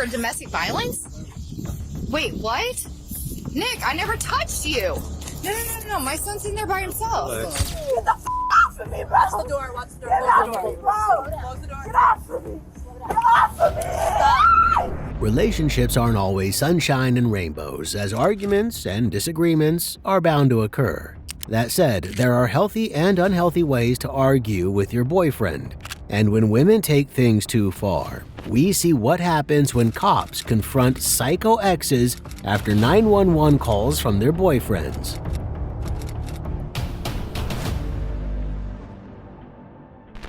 for domestic violence? Wait, what? Nick, I never touched you. No. My son's in there by himself. Get the f*** off of me, bro. Watch the door. Watch the door. Close the door. Get off of me. Get off of me. Stop. Relationships aren't always sunshine and rainbows, as arguments and disagreements are bound to occur. That said, there are healthy and unhealthy ways to argue with your boyfriend. And when women take things too far, we see what happens when cops confront psycho exes after 911 calls from their boyfriends.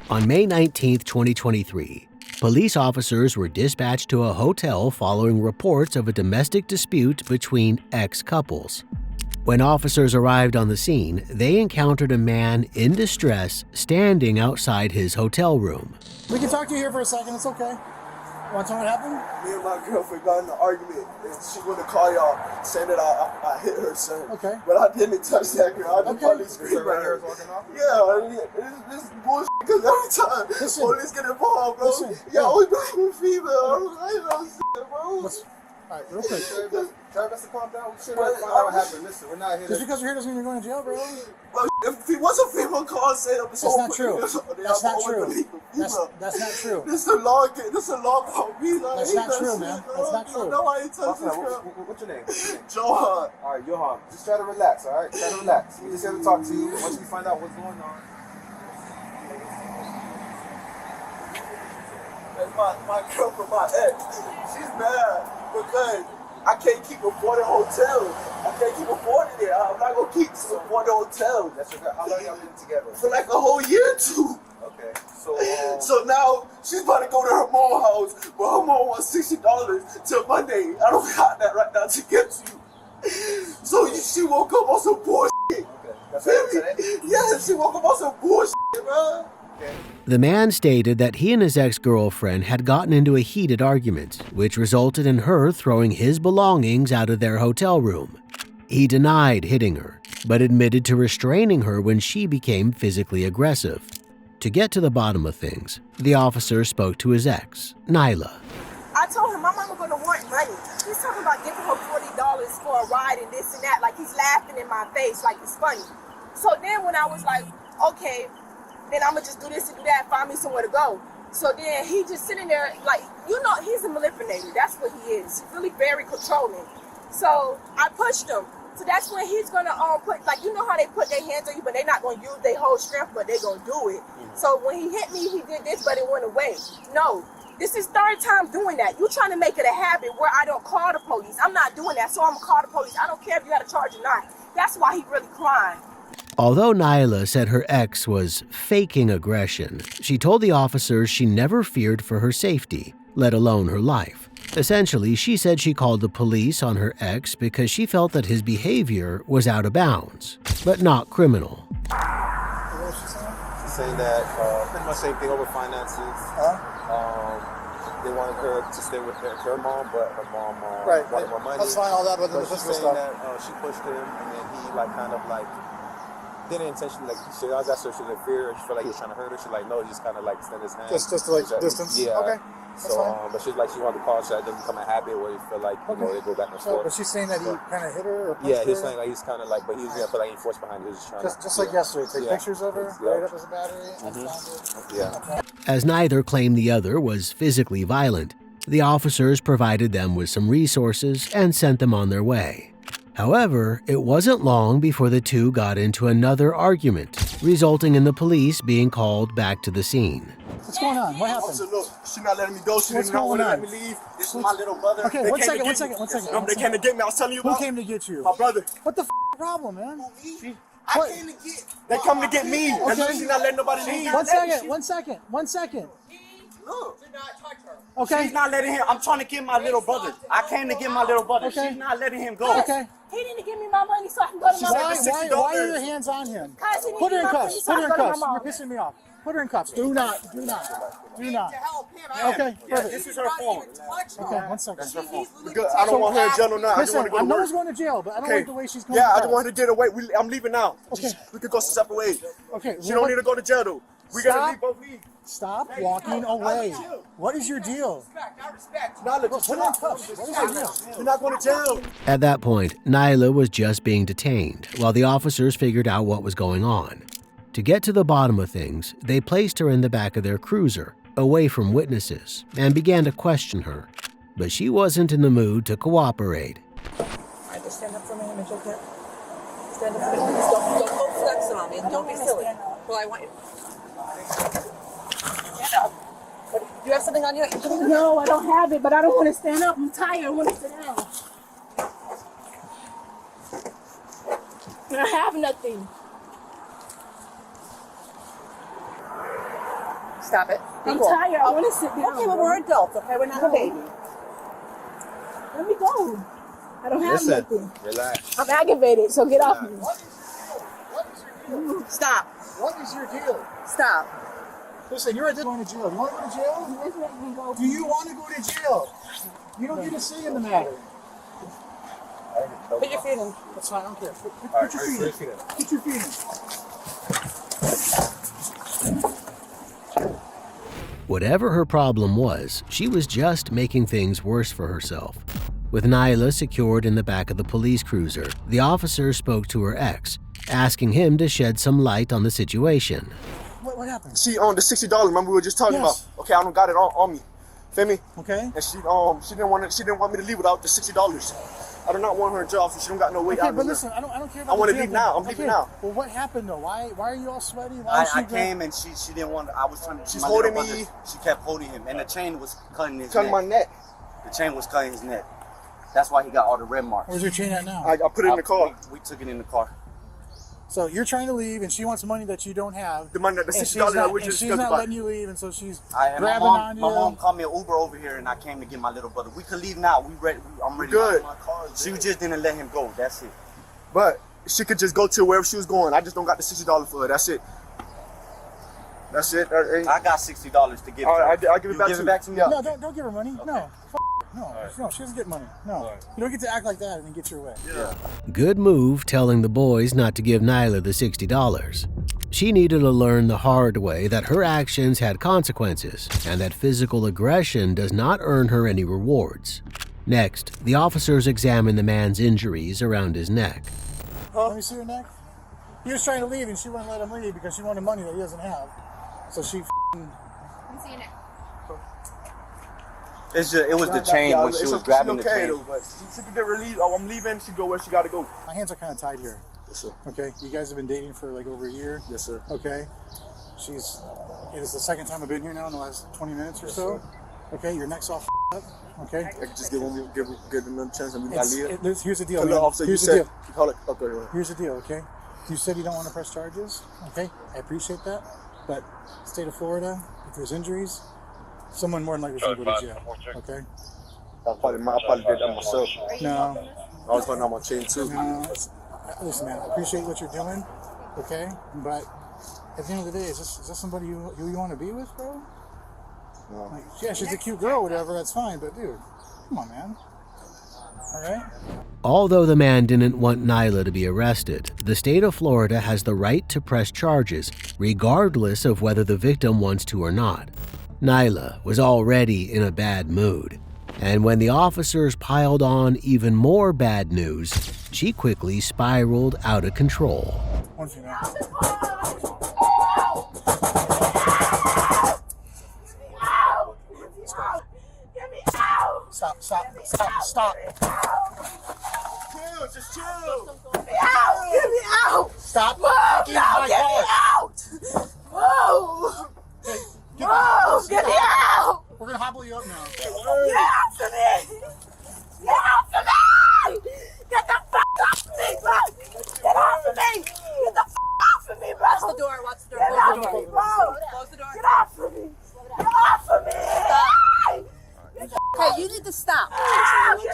On May 19, 2023, police officers were dispatched to a hotel following reports of a domestic dispute between ex-couples. When officers arrived on the scene, they encountered a man in distress standing outside his hotel room. We can talk to you here for a second, it's okay. Want to know what happened? Me and my girlfriend got in an argument, and she wanted to call y'all, saying that I hit her son. Okay. But I didn't touch that girl. I just probably screamed at her. Yeah, this bullshit, because every time police get involved, bro, y'all always bring female. I don't shit, bro. All right, real quick. Tell us to calm down. Shit, find out what happened. Listen, we're not here. Just because you're here doesn't mean you're going to jail, bro. Well, if he was a female call, say that. That's not true. That's not true. That's not true. This is a law about me. Like, that's not true, man. That's not true. No, I ain't touch this girl. What's your name? Johan. All right, Johan. Just try to relax, all right? Try to relax. We just here to talk to you. Once we find out what's going on. My girlfriend, my ex, she's mad because I can't keep affording hotels. I can't keep affording it. I'm not gonna keep affording hotels. That's your girl. How long y'all been together? For like a whole year or two. Okay, so now she's about to go to her mom's house, but her mom wants $60 till Monday. I don't got that right now to get you. So she woke up on some bullshit. Okay, that's what today? Yeah, she woke up on some bullshit, bro. The man stated that he and his ex-girlfriend had gotten into a heated argument, which resulted in her throwing his belongings out of their hotel room. He denied hitting her, but admitted to restraining her when she became physically aggressive. To get to the bottom of things, the officer spoke to his ex, Nyla. I told him my mama gonna want money. He's talking about giving her $40 for a ride and this and that, like he's laughing in my face, like it's funny. So then when I was like, okay, then I'm gonna just do this and do that, find me somewhere to go. So then he just sitting there like, you know, he's a manipulator. That's what he is. Really very controlling. So I pushed him. So that's when he's gonna put, like, you know how they put their hands on you, but they're not gonna use their whole strength, but they're gonna do it. So when he hit me, he did this, but it went away. No, this is third time doing that. You trying to make it a habit where I don't call the police. I'm not doing that, so I'm gonna call the police. I don't care if you got a charge or not. That's why he really crying. Although Nyla said her ex was faking aggression, she told the officers she never feared for her safety, let alone her life. Essentially, she said she called the police on her ex because she felt that his behavior was out of bounds, but not criminal. What was she saying? She's saying that pretty much same thing over finances. They wanted her to stay with her mom, but her mom wanted more money. That's fine, all that, but the she's physical saying stuff. that she pushed him, and then he didn't intentionally, like, she was asking her, she was in fear, she felt like he was trying to hurt her. She like, no, he just kind of like extend his hand. Just to like distance? Yeah. Okay. But she's like, she wanted to call, so that doesn't become a habit where you feel like, you know, they go back and forth. But she's saying that he kind of hit her or punched yeah, he's her? saying like, he's kind of like, but he's gonna feel like he forced behind it. He was just trying Just like yesterday, take pictures of her, Yeah. write up as a battery, and found it. Yeah. As neither claimed the other was physically violent, the officers provided them with some resources and sent them on their way. However, it wasn't long before the two got into another argument, resulting in the police being called back to the scene. What's going on? What happened? So look, she's not letting me go. She What's didn't want to going let on? me leave. This is my little brother. Okay, one second. They came to get me. I was telling you about. Who came to get you? My brother. What the problem, man? I came to get. They come to get me. And look, she's not letting nobody leave. One second. Look. Okay. She's not letting him. I'm trying to get my little brother. I came to get my little brother. Okay. She's not letting him go. Okay. He didn't give me my money so I can go to my mom. Why are your hands on him? Put her in cuffs. Put her in cuffs. You're pissing me off. Put her in cuffs. Do not. Okay, perfect. This is her phone. Okay, 1 second. Good. I don't want her in jail now. I just Listen, want to go I to know work. he's going to jail, but I don't like the way she's going. Yeah, I just want her to get away. I'm leaving now. Okay. We could go separate ways. Okay. She don't need to go to jail though. We gotta leave both leave. Stop walking away. What is your deal? Nyla, just put on cuffs. What is your deal? You're not going to jail. At that point, Nyla was just being detained while the officers figured out what was going on. To get to the bottom of things, they placed her in the back of their cruiser, away from witnesses, and began to question her. But she wasn't in the mood to cooperate. Alright, just stand up for me. Let me check that. Stand up for me. Don't go flexing on me. Don't be silly. Well, I want you. Stand up. What, do you have something on you? No, I don't have it, but I don't want to stand up. I'm tired. I want to sit down. I have nothing. Stop it. Be I'm cool. tired. I want to sit down. Okay, but we're adults, okay? We're not a baby. Let me go. I don't have Listen, nothing. relax. I'm aggravated, so get off me. Stop. What is your deal? Stop. Listen, you're going to jail. You want to go to jail? Do you want to go to jail? You don't get a say in the matter. Put your feet in. That's fine. I don't care. Put your feet in. Put your feet in. Whatever her problem was, she was just making things worse for herself. With Nyla secured in the back of the police cruiser, the officer spoke to her ex, asking him to shed some light on the situation. What happened? She on the $60. Remember we were just talking Yes. about? Okay, I don't got it on me. Feel me? Okay. And she didn't want me to leave without the $60. I do not want her in jail, so she don't got no way out. Okay, of but here. listen, I don't care about I want the to jail leave now. thing. I'm leaving now. Well, what happened though? Why are you all sweaty? Why is she I came and she didn't want. I was trying to. She's my holding little me. brother, she kept holding him, and the chain was cutting his Cutting neck. my neck. The chain was cutting his neck. That's why he got all the red marks. Where's your chain at now? I put it in the car. We took it in the car. So you're trying to leave, and she wants money that you don't have. The money, the And $60 that we just she's discussed not about. letting you leave, and so she's My grabbing on you. mom called me an Uber over here, and I came to get my little brother. We could leave now. I'm ready. Good. She just didn't let him go. That's it. But she could just go to wherever she was going. I just don't got the $60 for her. That's it. That's it. I got $60 to give All her. right, I'll give it You back give to it you. back to me? Yeah. No, don't give her money. No. No, she doesn't get money. No. You don't get to act like that and then get your way. Yeah. Good move telling the boys not to give Nyla the $60. She needed to learn the hard way that her actions had consequences and that physical aggression does not earn her any rewards. Next, the officers examined the man's injuries around his neck. Let me see your neck. He was trying to leave and she wouldn't let him leave because she wanted money that he doesn't have. So she Let me see your neck. It was the chain when she was grabbing the chain. Though, but she could get relieved. Oh, I'm leaving. She go where she got to go. my hands are kind of tied here. Yes, sir. Okay, you guys have been dating for like over a year. Yes, sir. Okay, it is the second time I've been here now in the last 20 minutes or so. Okay, your neck's all up. Okay, I could just give them another chance and we got leave. Here's the deal. Hello, man. officer. You Here's the said. deal. Call it. Okay. Here's the deal. Okay, you said you don't want to press charges. Okay, I appreciate that, but state of Florida, if there's injuries, someone more than likely is going to go to jail. Okay. I probably did that myself. No. I was putting on my chain too. Listen, man, I appreciate what you're doing, okay? But at the end of the day, is this somebody you want to be with, bro? No. Like, yeah, she's a cute girl, whatever, that's fine, but dude, come on, man. All right? Although the man didn't want Nyla to be arrested, the state of Florida has the right to press charges, regardless of whether the victim wants to or not. Nyla was already in a bad mood, and when the officers piled on even more bad news, she quickly spiraled out of control. One for you, man. Stop. Chill, just chill. Get me out! Stop. Move! No, get me out! Move! Get me out! We're going to hobble you up now. Get out from me! Get out from me! Get the fuck off of me, bro! Get off of me! Get the fuck off of me, bro! Watch the door. Watch the door. Get Close off the of me, door. bro! Close the door. Get off of me! Get off of me! Okay, you need to stop. Get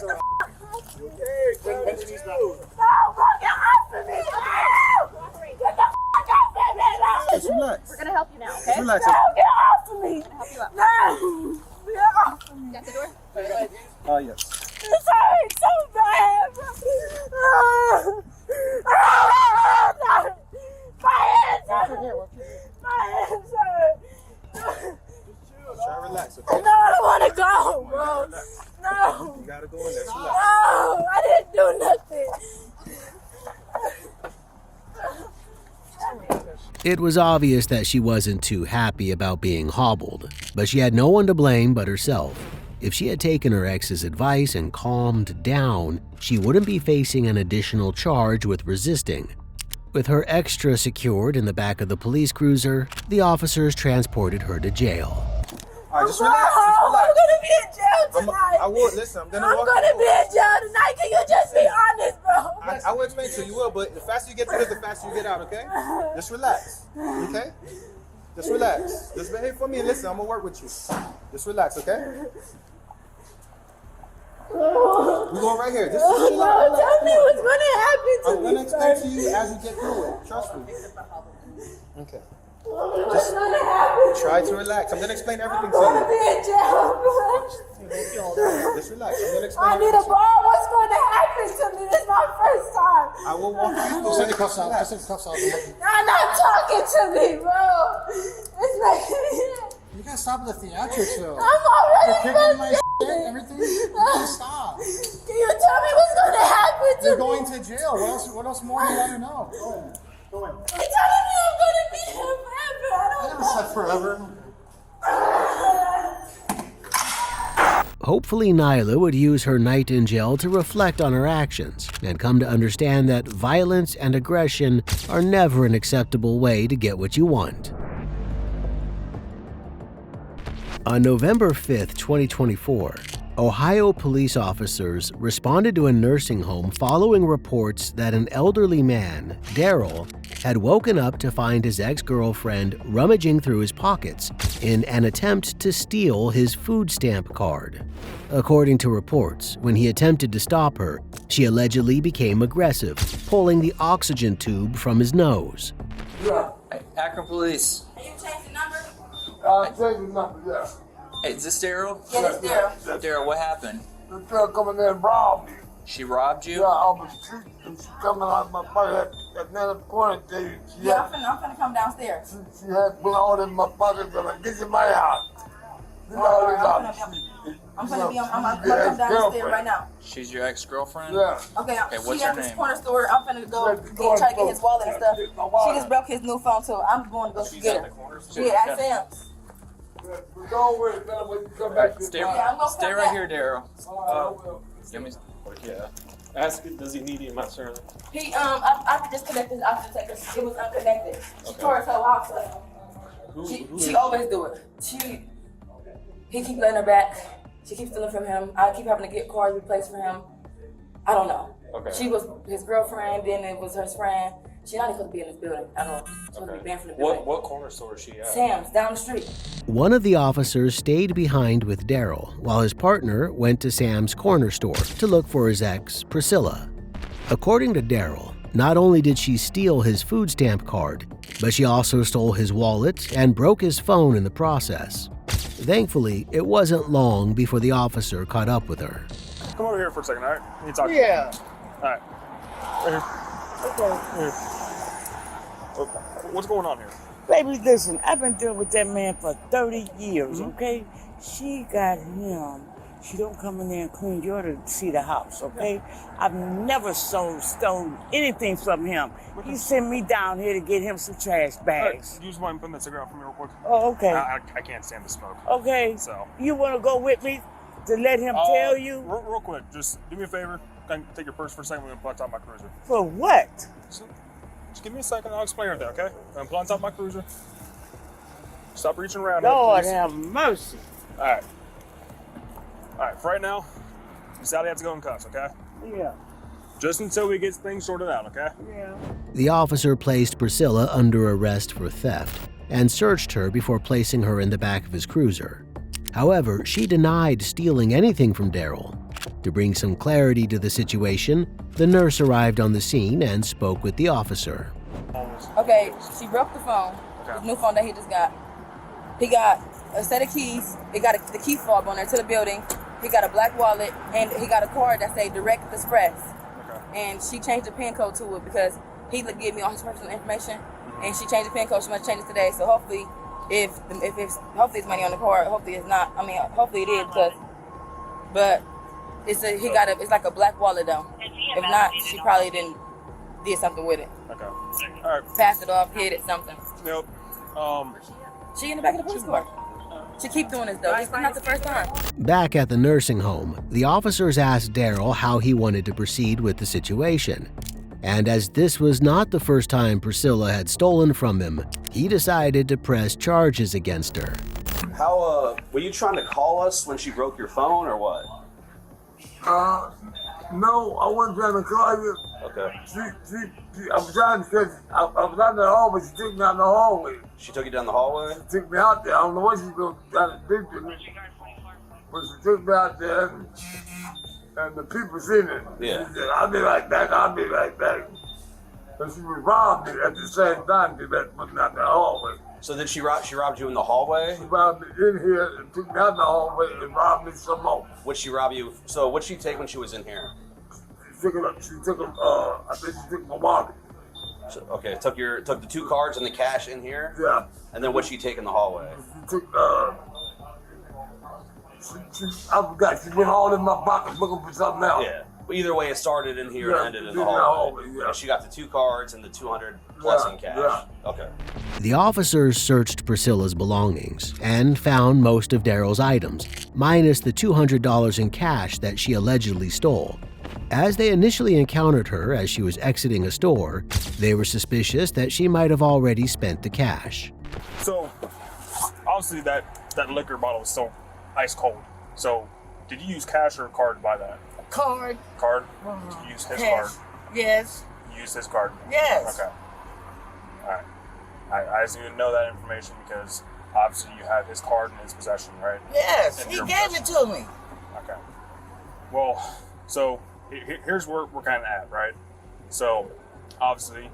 the fuck off of me! No, bro, get off of me! Get the fuck off of me! Just relax. We're gonna help you now, okay? Relax. No, get off of me! Help you up. No! Get off of me! Got the door? Yes. This hurts so bad! My hands hurt! My hands hurt! It was obvious that she wasn't too happy about being hobbled, but she had no one to blame but herself. If she had taken her ex's advice and calmed down, she wouldn't be facing an additional charge with resisting. With her extra secured in the back of the police cruiser, the officers transported her to jail. All right, just relax. I'm gonna be in jail tonight. I will. Listen, I'm gonna walk gonna you be in jail tonight. Can you just be honest, bro? I will explain to you. You will, but the faster you get through this, the faster you get out, okay? Just relax, okay? Just relax. Just behave for me and listen, I'm gonna work with you. Just relax, okay? We're going right here. Just chill out. Tell me what's gonna happen to I'm gonna explain to you as you get through it. Trust me. Okay. What's gonna happen? Try to relax. I'm gonna explain everything to I'm gonna you. be in jail. Just relax. I'm gonna explain I need a everything to you. bar. What's gonna happen to me? This is my first time. I will walk you through. Just send the cuffs out. Relax. Just send the cuffs out. You're not talking to me, bro. It's like You gotta stop with the theatrics, though. I'm already You're kicking my shit, everything. You gotta stop. Can you tell me what's gonna happen to You're me? going to jail. What else more do you want to know? Go ahead. Go ahead. You're telling me I'm gonna be here forever. I I never said forever. Hopefully, Nyla would use her night in jail to reflect on her actions and come to understand that violence and aggression are never an acceptable way to get what you want. On November 5, 2024, Ohio police officers responded to a nursing home following reports that an elderly man, Daryl, had woken up to find his ex-girlfriend rummaging through his pockets in an attempt to steal his food stamp card. According to reports, when he attempted to stop her, she allegedly became aggressive, pulling the oxygen tube from his nose. Akron Police. Are you changing number? Changing number, yeah. Hey, is this Daryl? Yeah, this Daryl. Daryl, what happened? The girl coming in and robbed me. She robbed you? Yeah, on the street, and she coming out of my pocket at another point. Yeah, I'm finna come downstairs. She had blood in my pocket, but I get in my house. You know how they got me. I'm gonna come downstairs right now. She's your ex-girlfriend? Yeah. Okay, what's she her at this name? corner store. I'm finna go try to get his wallet and stuff. She just broke his new phone too. I'm going to go get her. She at Sam's. Don't worry about when you come back. Stay, Yeah, I'm gonna stay come right back. here, Daryl. I will. Give me. Yeah. Ask him, does he need you, my sir? He I disconnected his oxygen tank. It was unconnected. She tore his whole house up. She always do it. He keep letting her back. She keeps stealing from him. I keep having to get cars replaced for him. I don't know. Okay. She was his girlfriend, then it was her friend. She's not even supposed to be in this building at all. She's supposed to be banned from the building. What corner store is she at? Sam's, down the street. One of the officers stayed behind with Daryl while his partner went to Sam's corner store to look for his ex, Priscilla. According to Daryl, not only did she steal his food stamp card, but she also stole his wallet and broke his phone in the process. Thankfully, it wasn't long before the officer caught up with her. Come over here for a second, all right? I need to talk to you. Yeah. All right. Right here. Okay. Okay. What's going on here? Baby, listen, I've been dealing with that man for 30 years, okay? She got him. She don't come in there and clean. You ought to see the house, okay? I've never stolen anything from him. He sent me down here to get him some trash bags. You just mind putting that cigarette out for me real quick? Oh, okay. I can't stand the smoke. Okay. So. You want to go with me to let him tell you? Real quick, just do me a favor. Can I take your purse for a second? We're going to pull on top of my cruiser. For what? Just give me a second. I'll explain everything, okay? I'm pull on top of my cruiser. Stop reaching around. Lord here, have mercy. All right. All right, for right now, you sadly have to go in cuffs, okay? Yeah. Just until we get things sorted out, okay? Yeah. The officer placed Priscilla under arrest for theft and searched her before placing her in the back of his cruiser. However, she denied stealing anything from Daryl. To bring some clarity to the situation, the nurse arrived on the scene and spoke with the officer. Okay, she broke the phone. The new phone that he just got. He got a set of keys. He got the key fob on there to the building. He got a black wallet, and he got a card that say Direct Express. And she changed the PIN code to it because he gave me all his personal information, and she changed the PIN code. She must change it today. So hopefully, hopefully it's money on the card. Hopefully it's not. I mean, hopefully it is but it's like a black wallet though. If not, she probably didn't did something with it. Okay. All right. Passed it off, hid it, something. Yep. She in the back of the police car. She keep doing this though. This is not the first time. Back at the nursing home, the officers asked Daryl how he wanted to proceed with the situation. And as this was not the first time Priscilla had stolen from him, he decided to press charges against her. How, were you trying to call us when she broke your phone or what? No, I wasn't trying to call you. Okay. I was trying to, I was out in the hallway, she took me out in the hallway. She took you down the hallway? She took me out there, I don't know what she's going to try to do to me. But she took me out there and the people seen it. Yeah. She said, I'll be right back, I'll be right back. And she robbed me at the same time, she was putting out the hallway. So did she robbed you in the hallway? She robbed me in here and took me out the hallway and robbed me some more. Would she rob you? So what'd she take when she was in here? She took I think she took my wallet. So, okay, took the 2 cards and the cash in here? Yeah. And then what'd she take in the hallway? She took, I forgot, she went all in my pockets looking for something else. Yeah. But either way, it started in here and ended in the in hallway. yeah. And she got the 2 cards and the 200 plus in cash. Yeah. Okay. The officers searched Priscilla's belongings and found most of Daryl's items, minus the $200 in cash that she allegedly stole. As they initially encountered her as she was exiting a store, they were suspicious that she might have already spent the cash. So, obviously that liquor bottle was still ice cold. So, did you use cash or a card to buy that? Card. Card? Did you use his card? Yes. You used his card? Yes. Okay. All right. I just need to know that information because obviously you have his card in his possession, right? Yes. In He your gave possession. it to me. Okay. Well, so here's where we're kind of at, right? So, obviously,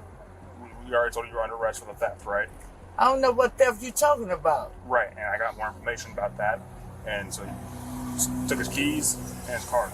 we already told you you're under arrest for the theft, right? I don't know what theft you're talking about. Right, and I got more information about that. And so you took his keys and his card.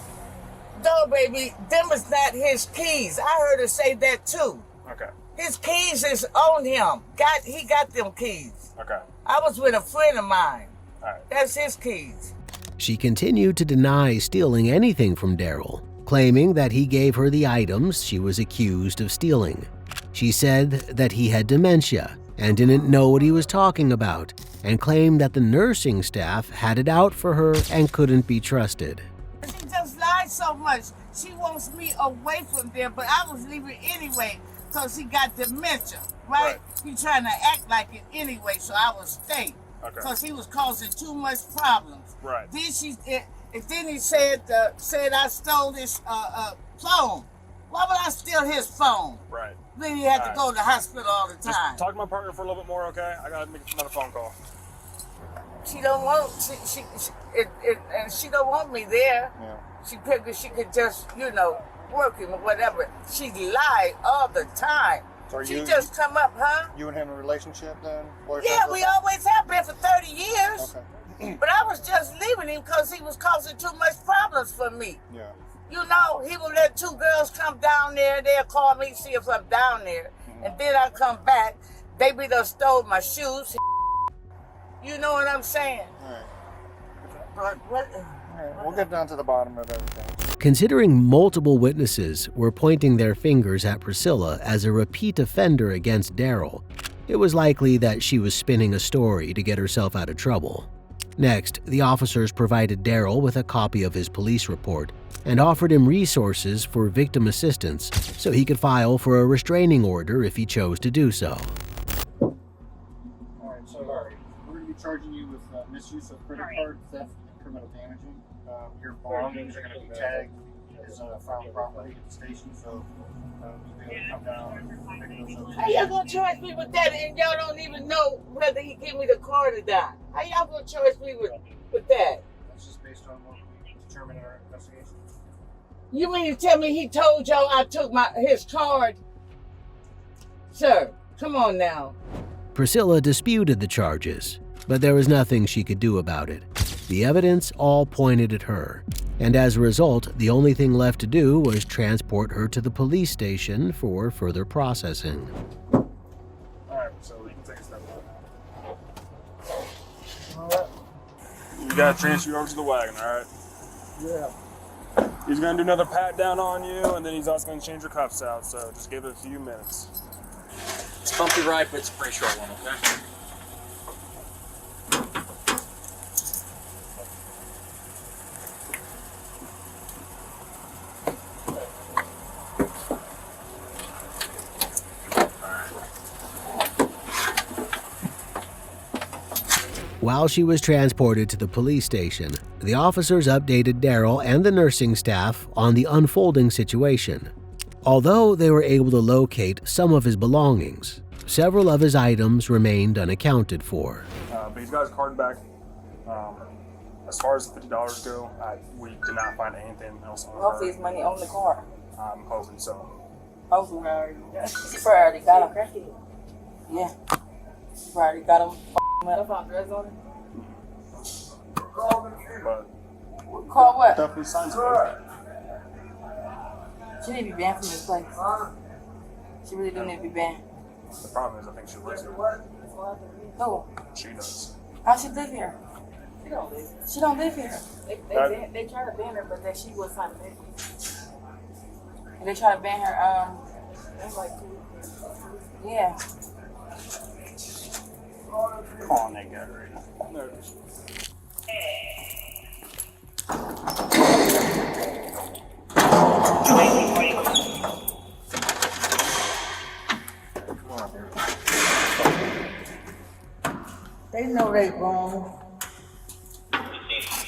No, baby, them is not his keys. I heard her say that too. Okay. His keys is on him. He got them keys. Okay. I was with a friend of mine. All right. That's his keys. She continued to deny stealing anything from Daryl, claiming that he gave her the items she was accused of stealing. She said that he had dementia and didn't know what he was talking about, and claimed that the nursing staff had it out for her and couldn't be trusted. She just lied so much. She wants me away from there, but I was leaving anyway because he got dementia, right? He trying to act like it anyway, so I would stay. Because he was causing too much problems. Right. Then he said I stole his phone. Why would I steal his phone? Right. Then he had to go to the hospital all the time. Just talk to my partner for a little bit more, okay? I gotta make another phone call. She don't want and she don't want me there. Yeah. She figured she could just work him or whatever. She lied all the time. So she just come up, huh? You and him in a relationship then? Yeah, we always have been for 30 years. Okay. But I was just leaving him because he was causing too much problems for me. Yeah. He would let 2 girls come down there. They'll call me, see if I'm down there. Mm-hmm. And then I come back. They be done stole my shoes. You know what I'm saying? All right. But what? All right. We'll get down to the bottom of everything. Considering multiple witnesses were pointing their fingers at Priscilla as a repeat offender against Daryl, it was likely that she was spinning a story to get herself out of trouble. Next, the officers provided Daryl with a copy of his police report and offered him resources for victim assistance so he could file for a restraining order if he chose to do so. All right, so we're going to be charging you with misuse of credit card, theft, and criminal damaging. Your belongings are going to be tagged as found property at the station, so you'll be able to come down and pick those up. How y'all gonna charge me with that and y'all don't even know whether he give me the card or not? How y'all gonna charge me with that? That's just based on what we determine in our investigation. You mean to tell me he told y'all I took his card? Sir, come on now. Priscilla disputed the charges, but there was nothing she could do about it. The evidence all pointed at her, and as a result, the only thing left to do was transport her to the police station for further processing. All right, so we can take a step back. All right. We gotta transfer you over to the wagon, all right? Yeah. He's gonna do another pat down on you, and then he's also gonna change your cuffs out. So just give it a few minutes. It's a bumpy ride, but it's a pretty short one, okay? While she was transported to the police station, the officers updated Daryl and the nursing staff on the unfolding situation. Although they were able to locate some of his belongings, several of his items remained unaccounted for. But he's got his card back. As far as the $50 go, we did not find anything else on Hopefully it's money on the card. I'm hoping so. Hopefully. She probably already got him. Yeah. She probably already got him. That's on dress on it. But Call what? definitely signs of it. She need to be banned from this place. She really do need to be banned. The problem is, I think she lives here. Who? She does. How she live here? She don't live. She don't live here. They tried to ban her, but then she was trying to ban her. And they try to ban her. That's like 2 weeks. Yeah. Come on, they got her. There it is. They know they wrong.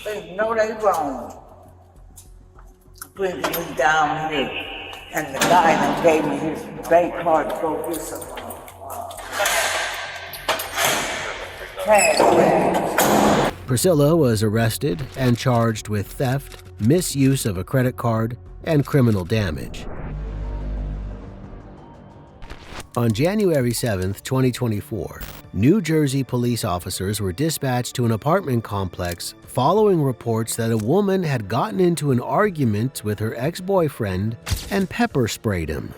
They know they wrong. Bringing me down here. And the guy that gave me his bank card to go get some cash. Priscilla was arrested and charged with theft, misuse of a credit card, and criminal damage. On January 7, 2024, New Jersey police officers were dispatched to an apartment complex following reports that a woman had gotten into an argument with her ex-boyfriend and pepper sprayed him.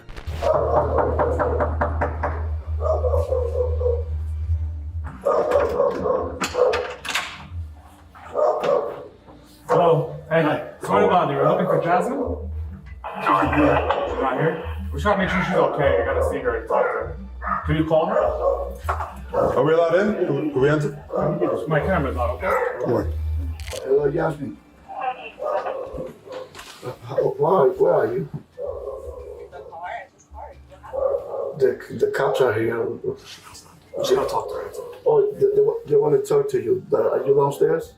Hello. Hey, sorry about you. We're looking for Jasmine? She's not here. We're trying to make sure she's okay. I gotta see her and talk to her. Can you call her? Are we allowed in? Can we enter? My camera's not okay. Hello, Jasmine. Where are you? The cops are here. She gotta talk to her. Oh, they want to talk to you. Are you downstairs?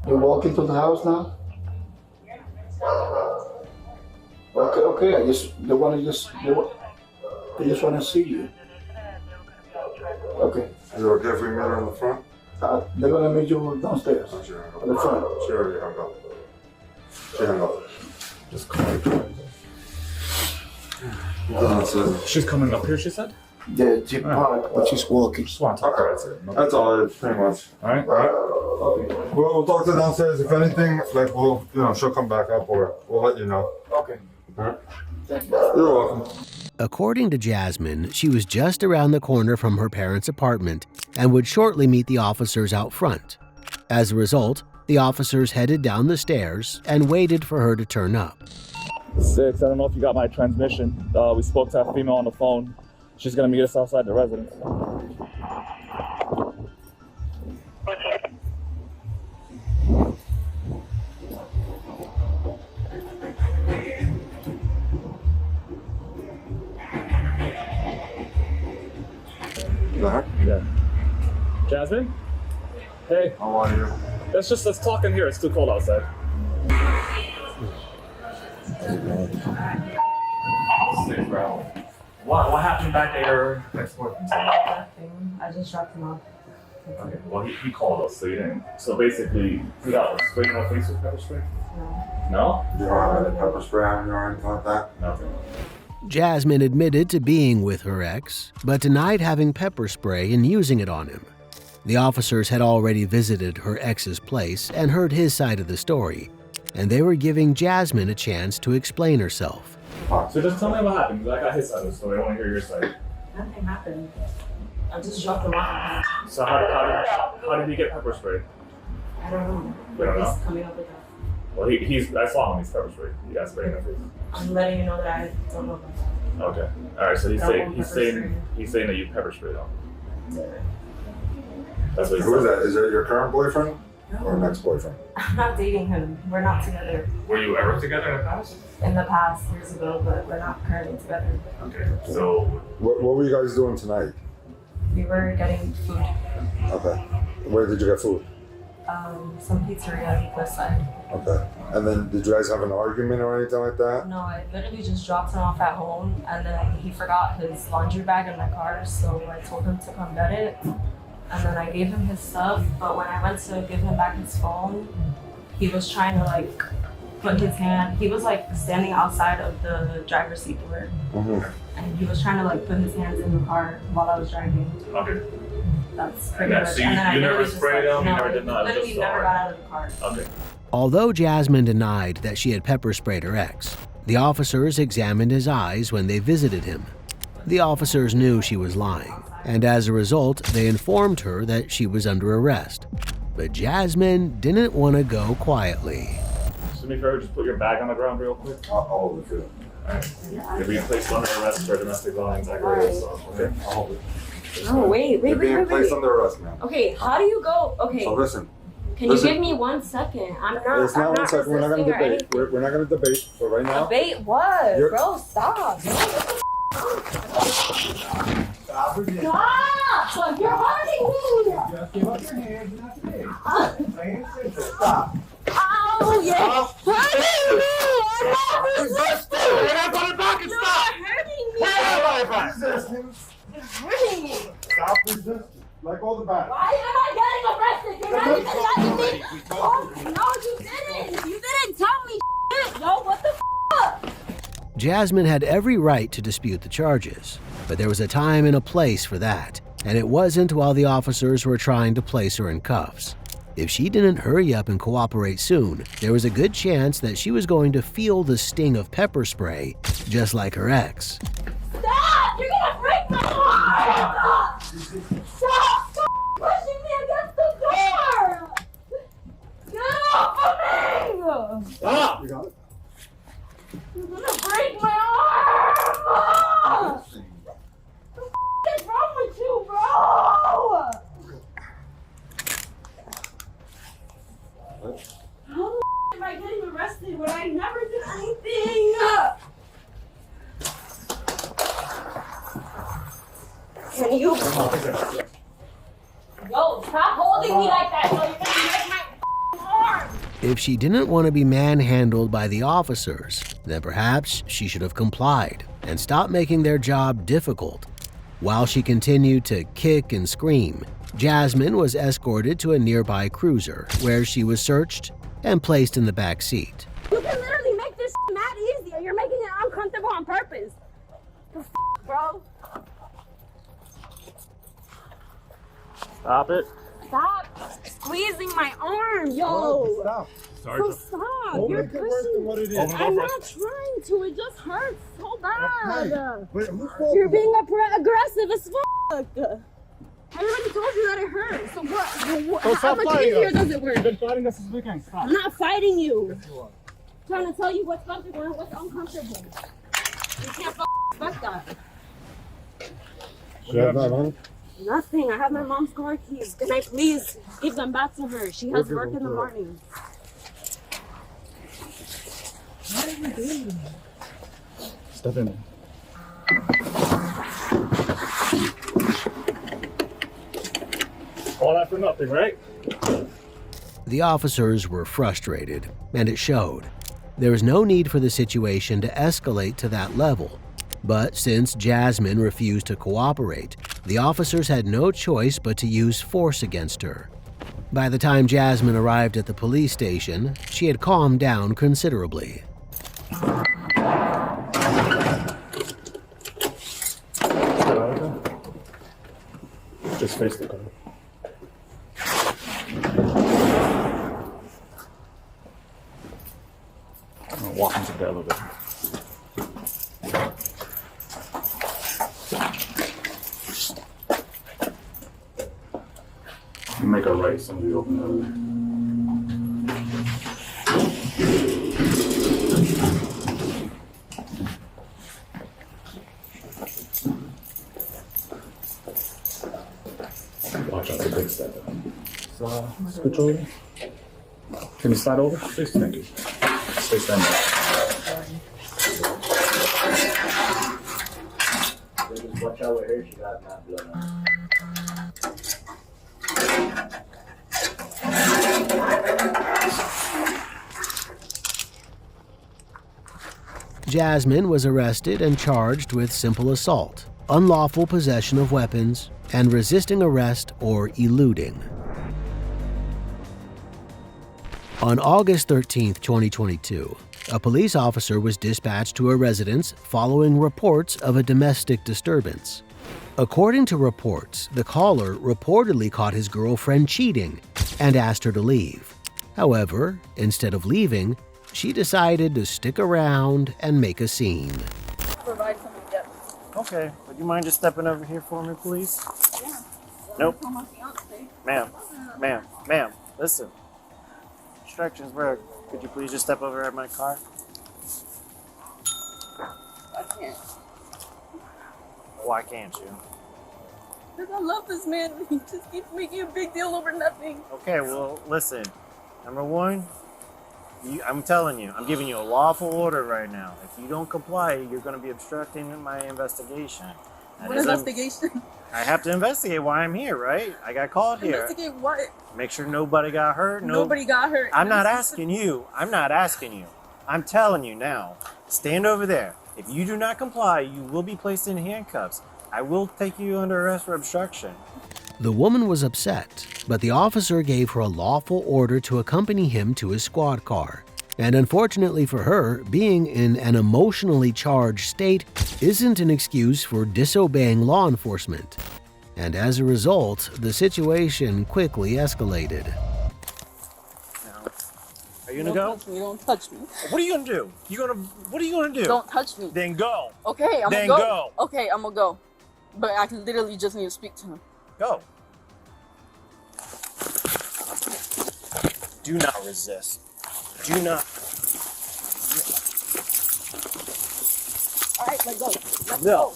You walk into the house now? Okay. They just want to see you. Okay. Is it okay if we meet her on the front? They're gonna meet you downstairs. Oh, she hung up. On the front. She already hung up. She hung up. Just call her. She's coming up here, she said? Yeah, Jeep Park, but she's walking. Just want to talk to her, that's it. No. That's all it is, pretty much. Alright? Okay. We'll talk to her downstairs. If anything, like she'll come back up or we'll let you know. Okay. Alright? You're welcome. According to Jasmine, she was just around the corner from her parents' apartment and would shortly meet the officers out front. As a result, the officers headed down the stairs and waited for her to turn up. 6, I don't know if you got my transmission. We spoke to a female on the phone. She's gonna meet us outside the residence. Yeah. Jasmine? Hey. How are you? Let's talk in here. It's too cold outside. What happened back at your ex-boyfriend's house? I just dropped him off. Okay, well he called us, so you didn't. So basically, you got sprayed in the face with pepper spray? No. You don't have any pepper spray on you or anything like that? Nothing. Jasmine admitted to being with her ex, but denied having pepper spray and using it on him. The officers had already visited her ex's place and heard his side of the story, and they were giving Jasmine a chance to explain herself. So just tell me what happened, because I got his side of the story. I want to hear your side. Nothing happened. I just dropped him off. So how did he get pepper sprayed? I don't know. You don't know? He's coming up with that. Well, I saw him. He's pepper sprayed. He got sprayed in the face. I'm letting you know that I don't know about that. Okay. All right. So he's saying that you pepper sprayed him. Yeah. That's what he Who is said. that? Is that your current boyfriend or an ex-boyfriend? I'm not dating him. We're not together. Were you ever together in the past? In the past, years ago, but we're not currently together. Okay. So What were you guys doing tonight? We were getting food. Okay. Where did you get food? Some pizzeria on the west side. Okay. And then did you guys have an argument or anything like that? No, I literally just dropped him off at home, and then he forgot his laundry bag in my car, so I told him to come get it. And then I gave him his stuff, but when I went to give him back his phone, he was trying to like put his hand, he was like standing outside of the driver's seat door. And he was trying to like put his hands in the car while I was driving. okay. That's pretty much. So And then I you never literally just, sprayed him. You no, never did nothing. literally Just never saw got out of the car. Okay. Although Jasmine denied that she had pepper sprayed her ex, the officers examined his eyes when they visited him. The officers knew she was lying, and as a result, they informed her that she was under arrest. But Jasmine didn't want to go quietly. So me favor, just put your bag on the ground real quick. I'll hold it for you. Alright. You're being placed under arrest for domestic violence aggravated assault. Okay. I'll hold it. No, wait. You're being placed under arrest, man. Okay, how do you go? Okay. So listen. Can you give me 1 second? I'm not. It's not I'm 1 second. We're not going to resisting or debate. We're not going to debate. But right now. Debate what? You're- Bro, stop. Stop! You're hurting me! Just give up your hands and that's it. Plain and simple. Stop. Oh, yeah! Hurting me! I'm not resisting! We're not going back and stop! You're hurting me! Resistance. You're hurting me! Stop resisting. Let go of the bag. Why am I getting arrested? You're not even letting me. Oh, no, you didn't. You didn't tell me shit. Yo, what the f***? Jasmine had every right to dispute the charges, but there was a time and a place for that, and it wasn't while the officers were trying to place her in cuffs. If she didn't hurry up and cooperate soon, there was a good chance that she was going to feel the sting of pepper spray, just like her ex. Stop! You're gonna break my heart! Stop! Stop pushing me against the door! Get off of me! Stop! You got it? You're gonna break my arm! What is wrong with you, bro? How the am I getting arrested when I never did anything? Can you? Yo, stop holding me like that. Yo, you're gonna break my arm. If she didn't want to be manhandled by the officers, then perhaps she should have complied and stopped making their job difficult. While she continued to kick and scream, Jasmine was escorted to a nearby cruiser where she was searched and placed in the back seat. You can literally make this mad easier. You're making it uncomfortable on purpose. The f, bro. Stop it. Stop squeezing my arm, yo. Stop. Sorry. So stop. Don't You're make it worse than what it is. I'm not trying to. It just hurts so bad. Okay. Wait, whose fault You're is being aggressive as fuck. I already told you that it hurts. So what? How much easier does it work? You've been fighting us this weekend. Stop. I'm not fighting you. I'm trying to tell you what's comfortable and what's uncomfortable. You can't fuck that. You have that, man? Nothing. I have my mom's car keys. Can I please give them back to her? She has work in the morning. What are we doing? Step in. All that for nothing, right? The officers were frustrated, and it showed. There was no need for the situation to escalate to that level. But since Jasmine refused to cooperate, the officers had no choice but to use force against her. By the time Jasmine arrived at the police station, she had calmed down considerably. Just face the car. I'm gonna walk into the elevator. make a right, somebody open the door. Watch out, the big step. So, switch over. Can you slide over? Please, thank you. Stay standing. Watch out with her, she got that blood on. Jasmine was arrested and charged with simple assault, unlawful possession of weapons, and resisting arrest or eluding. On August 13, 2022, a police officer was dispatched to a residence following reports of a domestic disturbance. According to reports, the caller reportedly caught his girlfriend cheating and asked her to leave. However, instead of leaving, she decided to stick around and make a scene. Provide some depth. Okay, would you mind just stepping over here for me, please? Yeah. Nope. Call my fiance. Ma'am, listen. Instructions were, could you please just step over at my car? I can't. Why can't you? Because I love this man. He just keeps making a big deal over nothing. Okay, well, listen. Number one, I'm telling you, I'm giving you a lawful order right now. If you don't comply, you're going to be obstructing my investigation. What investigation? I have to investigate why I'm here, right? I got called here. Investigate what? Make sure nobody got hurt. Nobody got hurt. I'm not asking you. I'm telling you now. Stand over there. If you do not comply, you will be placed in handcuffs. I will take you under arrest for obstruction. The woman was upset, but the officer gave her a lawful order to accompany him to his squad car. And unfortunately for her, being in an emotionally charged state isn't an excuse for disobeying law enforcement. And as a result, the situation quickly escalated. Now, are you gonna go? You don't touch me. What are you gonna do? What are you gonna do? Don't touch me. Then go. Okay, I'm then gonna go. Okay, I'm gonna go. But I can literally just need to speak to him. Go. Do not resist. Do not. All right, let's go. Let's No. go.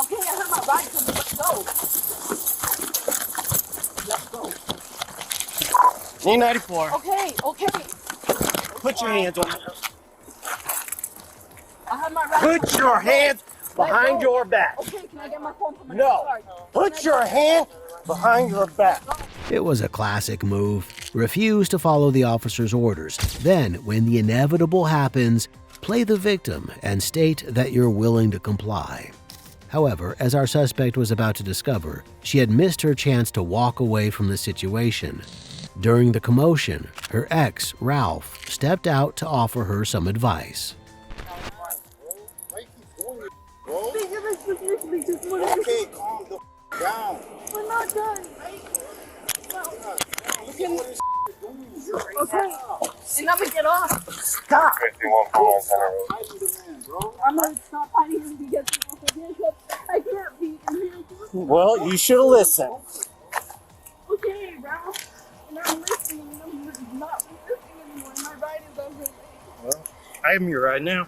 Okay, I heard my ride coming. Let's go. Let's go. E94. Okay. Put your hands on me. I have my ride. Put your hands behind your back. Okay, can I get my phone from my No. card? Put your hand behind your back. It was a classic move. Refuse to follow the officer's orders. Then, when the inevitable happens, play the victim and state that you're willing to comply. However, as our suspect was about to discover, she had missed her chance to walk away from the situation. During the commotion, her ex, Ralph, stepped out to offer her some advice. Okay, calm the down. We're not done. Okay. And I'm gonna get off. Stop. 51 Paul Center Road. I'm gonna stop fighting him because he's off the handcuffs. I can't be in handcuffs. Well, you should have listened. Okay, Ralph. And I'm listening. I'm not listening anymore. My ride is over. Well, I am here right now.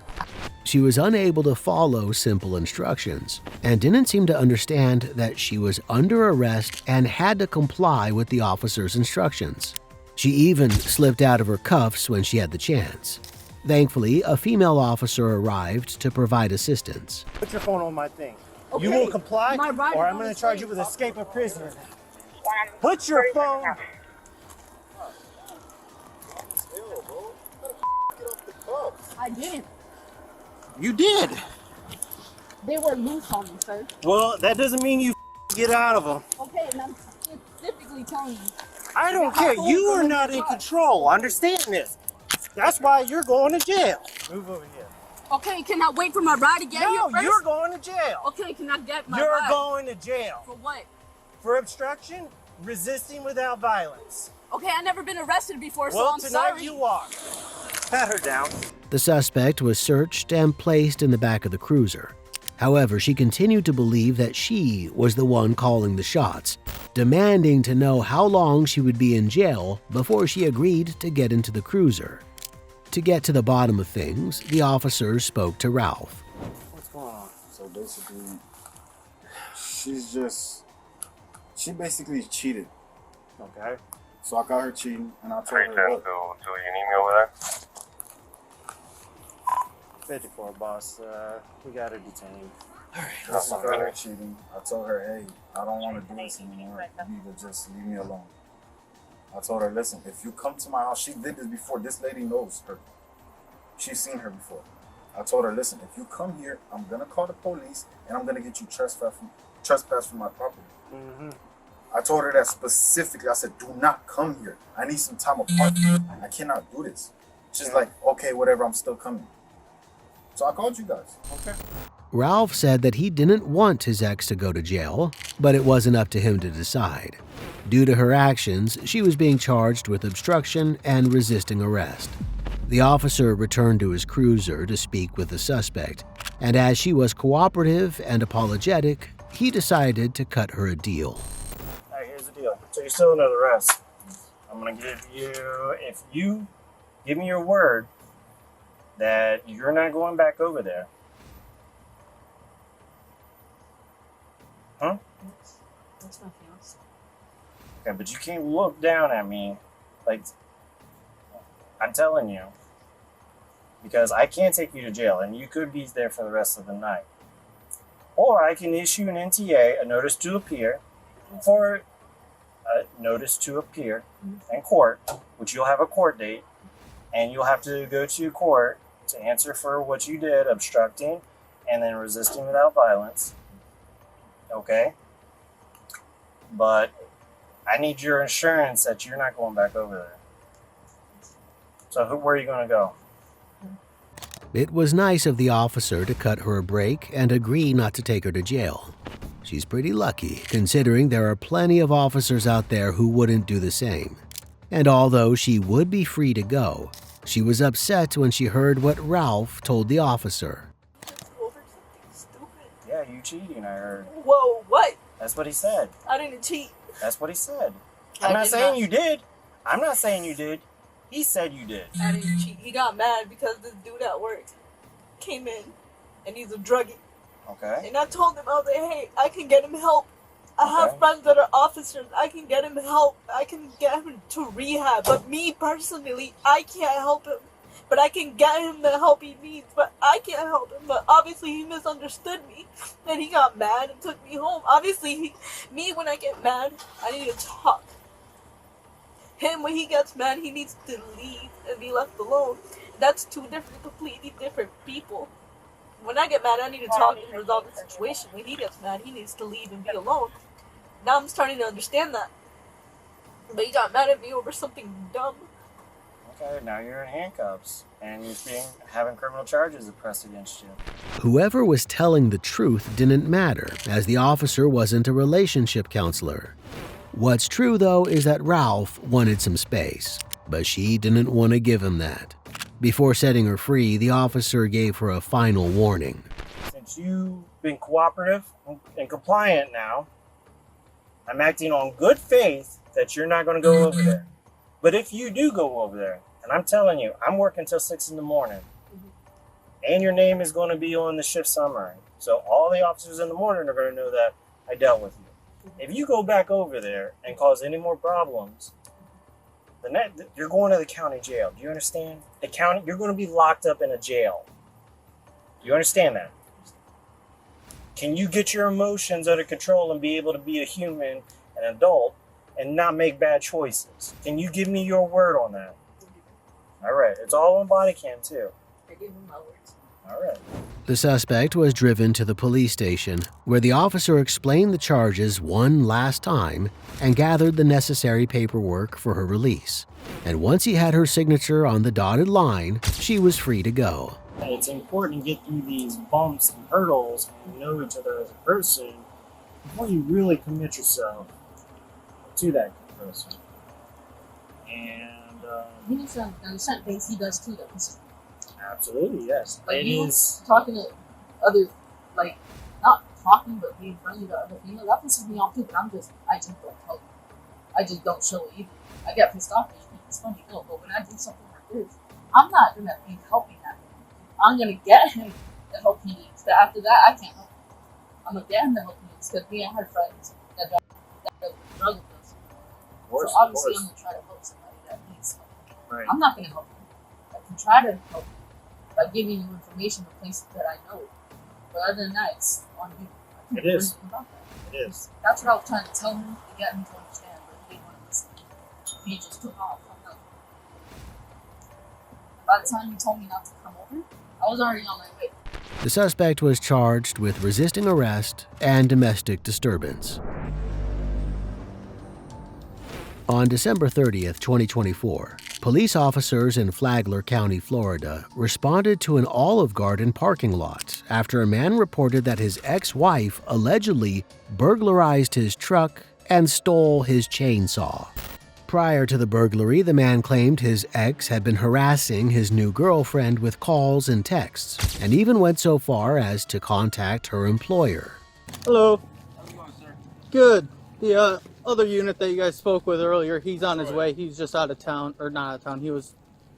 She was unable to follow simple instructions and didn't seem to understand that she was under arrest and had to comply with the officer's instructions. She even slipped out of her cuffs when she had the chance. Thankfully, a female officer arrived to provide assistance. Put your phone on my thing. Okay. You will comply, My ride or is I'm going on to charge the you with thing. escape of prisoner. Put your phone. I didn't. You did. They were loose on me, sir. Well, that doesn't mean you get out of them. Okay, and I'm specifically telling you. I don't care. You are not in control. Understand this. That's why you're going to jail. Move over here. Okay, can I wait for my ride to get here No, first? you're going to jail. Okay, can I get my You're ride? going to jail. For what? For obstruction, resisting without violence. Okay, I've never been arrested before, so Well, I'm tonight sorry. you are. Pat her down. The suspect was searched and placed in the back of the cruiser. However, she continued to believe that she was the one calling the shots, demanding to know how long she would be in jail before she agreed to get into the cruiser. To get to the bottom of things, the officers spoke to Ralph. What's going on? So basically, she basically cheated. Okay. So I got her cheating, and I told her, look. Do you need me over there? 54, boss. We got her detained. I got her cheating. I told her, hey, I don't want to do this anymore. You need to just leave me alone. I told her, listen, if you come to my house, she did this before. This lady knows her. She's seen her before. I told her, listen, if you come here, I'm going to call the police, and I'm going to get you trespass from my property. Mm-hmm. I told her that specifically. I said, do not come here. I need some time apart. I cannot do this. She's like, okay, whatever, I'm still coming. So I called you guys. Okay. Ralph said that he didn't want his ex to go to jail, but it wasn't up to him to decide. Due to her actions, she was being charged with obstruction and resisting arrest. The officer returned to his cruiser to speak with the suspect, and as she was cooperative and apologetic, he decided to cut her a deal. All right, here's the deal. So you're still under arrest. I'm going to give you, if you give me your word that you're not going back over there. Huh? That's my fiance. Okay, but you can't look down at me like I'm telling you. Because I can't take you to jail and you could be there for the rest of the night. Or I can issue an NTA, a notice to appear, for a notice to appear in court, which you'll have a court date, and you'll have to go to court to answer for what you did, obstructing and then resisting without violence. Okay? But I need your assurance that you're not going back over there. So where are you going to go? It was nice of the officer to cut her a break and agree not to take her to jail. She's pretty lucky, considering there are plenty of officers out there who wouldn't do the same. And although she would be free to go, she was upset when she heard what Ralph told the officer. Yeah, you cheating, I heard. Whoa, what? That's what he said. I didn't cheat. That's what he said. I'm not saying you did. I'm not saying you did. He said you did. I didn't cheat. He got mad because this dude at work came in and he's a druggie. Okay. And I told him, I was like, hey, I can get him help. I have friends that are officers. I can get him help. I can get him to rehab. But me personally, I can't help him. But I can get him the help he needs. But I can't help him. But obviously he misunderstood me. And he got mad and took me home. Obviously, me when I get mad, I need to talk. Him, when he gets mad, he needs to leave and be left alone. That's two completely different people. When I get mad, I need to talk and resolve the situation. When he gets mad, he needs to leave and be alone. Now I'm starting to understand that. But he got mad at me over something dumb. Okay, now you're in handcuffs, and you're having criminal charges pressed against you. Whoever was telling the truth didn't matter, as the officer wasn't a relationship counselor. What's true, though, is that Ralph wanted some space, but she didn't want to give him that. Before setting her free, the officer gave her a final warning. Since you've been cooperative and compliant now, I'm acting on good faith that you're not going to go over there. But if you do go over there, and I'm telling you, I'm working till 6 in the morning, and your name is going to be on the shift summary. So all the officers in the morning are going to know that I dealt with you. If you go back over there and cause any more problems, you're going to the county jail. Do you understand? You're going to be locked up in a jail. Do you understand that? Can you get your emotions under control and be able to be a human, an adult, and not make bad choices? Can you give me your word on that? All right. It's all on body cam, too. I give him my words. All right. The suspect was driven to the police station, where the officer explained the charges one last time and gathered the necessary paperwork for her release. And once he had her signature on the dotted line, she was free to go. It's important to get through these bumps and hurdles and know each other as a person before you really commit yourself to that person. And he needs to understand things he does too, though. Absolutely, yes. Like you talking to other like, not talking, but being friendly to other females, that pisses me off too, but I just don't tell you. I just don't show it either. I get pissed off because it's funny, no, but when I do something like this, I'm not gonna be helping that. I'm gonna get him the help he needs. But after that, I can't help him. I'm gonna get him the help he needs because me and her friends that does drug with us. So obviously, I'm gonna try to help somebody that needs help. Right. I'm not gonna help him. I can try to help him by giving you information of places that I know. But other than that, it's on you. It is. It is. That's what I was trying to tell him to get him to understand, but he didn't want to listen. He just took off. By the time he told me not to come over, I was already on my way. The suspect was charged with resisting arrest and domestic disturbance. On December 30th, 2024, police officers in Flagler County, Florida, responded to an Olive Garden parking lot after a man reported that his ex-wife allegedly burglarized his truck and stole his chainsaw. Prior to the burglary, the man claimed his ex had been harassing his new girlfriend with calls and texts, and even went so far as to contact her employer. Hello. How's it going, sir? Good. The other unit that you guys spoke with earlier, he's on his way. He's just out of town, or not out of town. He was.